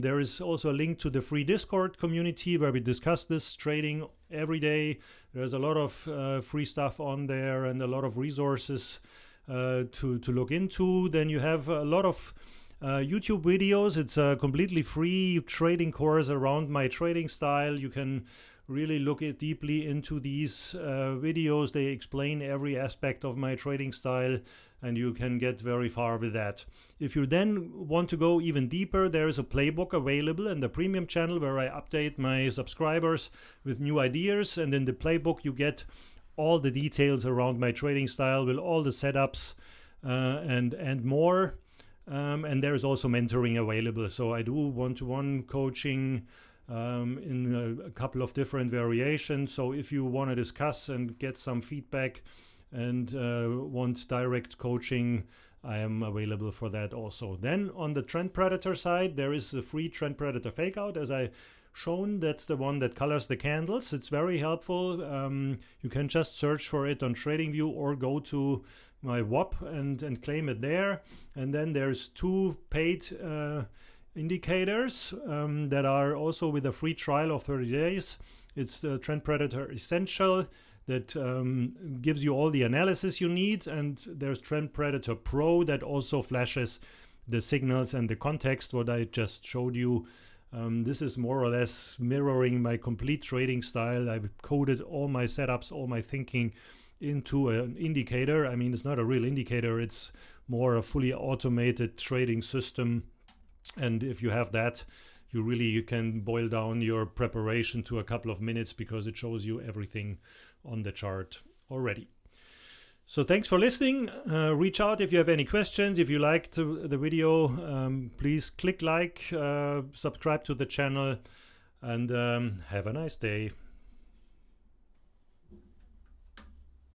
There is also a link to the free Discord community where we discuss this trading every day. There's a lot of free stuff on there and a lot of resources to look into. Then you have a lot of YouTube videos. It's a completely free trading course around my trading style. You can really look deeply into these videos. They explain every aspect of my trading style and you can get very far with that. If you then want to go even deeper, there is a playbook available in the premium channel where I update my subscribers with new ideas, and in the playbook you get all the details around my trading style with all the setups and more. And there is also mentoring available. So I do one-to-one coaching in a couple of different variations. So if you want to discuss and get some feedback and want direct coaching, I am available for that also. Then on the Trend Predator side, there is a free Trend Predator Fakeout. As I shown, that's the one that colors the candles. It's very helpful. You can just search for it on TradingView or go to my WOP and claim it there. And then there's 2 paid indicators that are also with a free trial of 30 days. It's the Trend Predator Essential that gives you all the analysis you need, and there's Trend Predator Pro that also flashes the signals and the context what I just showed you. This is more or less mirroring my complete trading style. I've coded all my setups, all my thinking into an indicator. I mean, it's not a real indicator, it's more a fully automated trading system. And if you have that, you can boil down your preparation to a couple of minutes because it shows you everything on the chart already. So thanks for listening. Reach out if you have any questions. If you liked the video, please click like, subscribe to the channel, and have a nice day.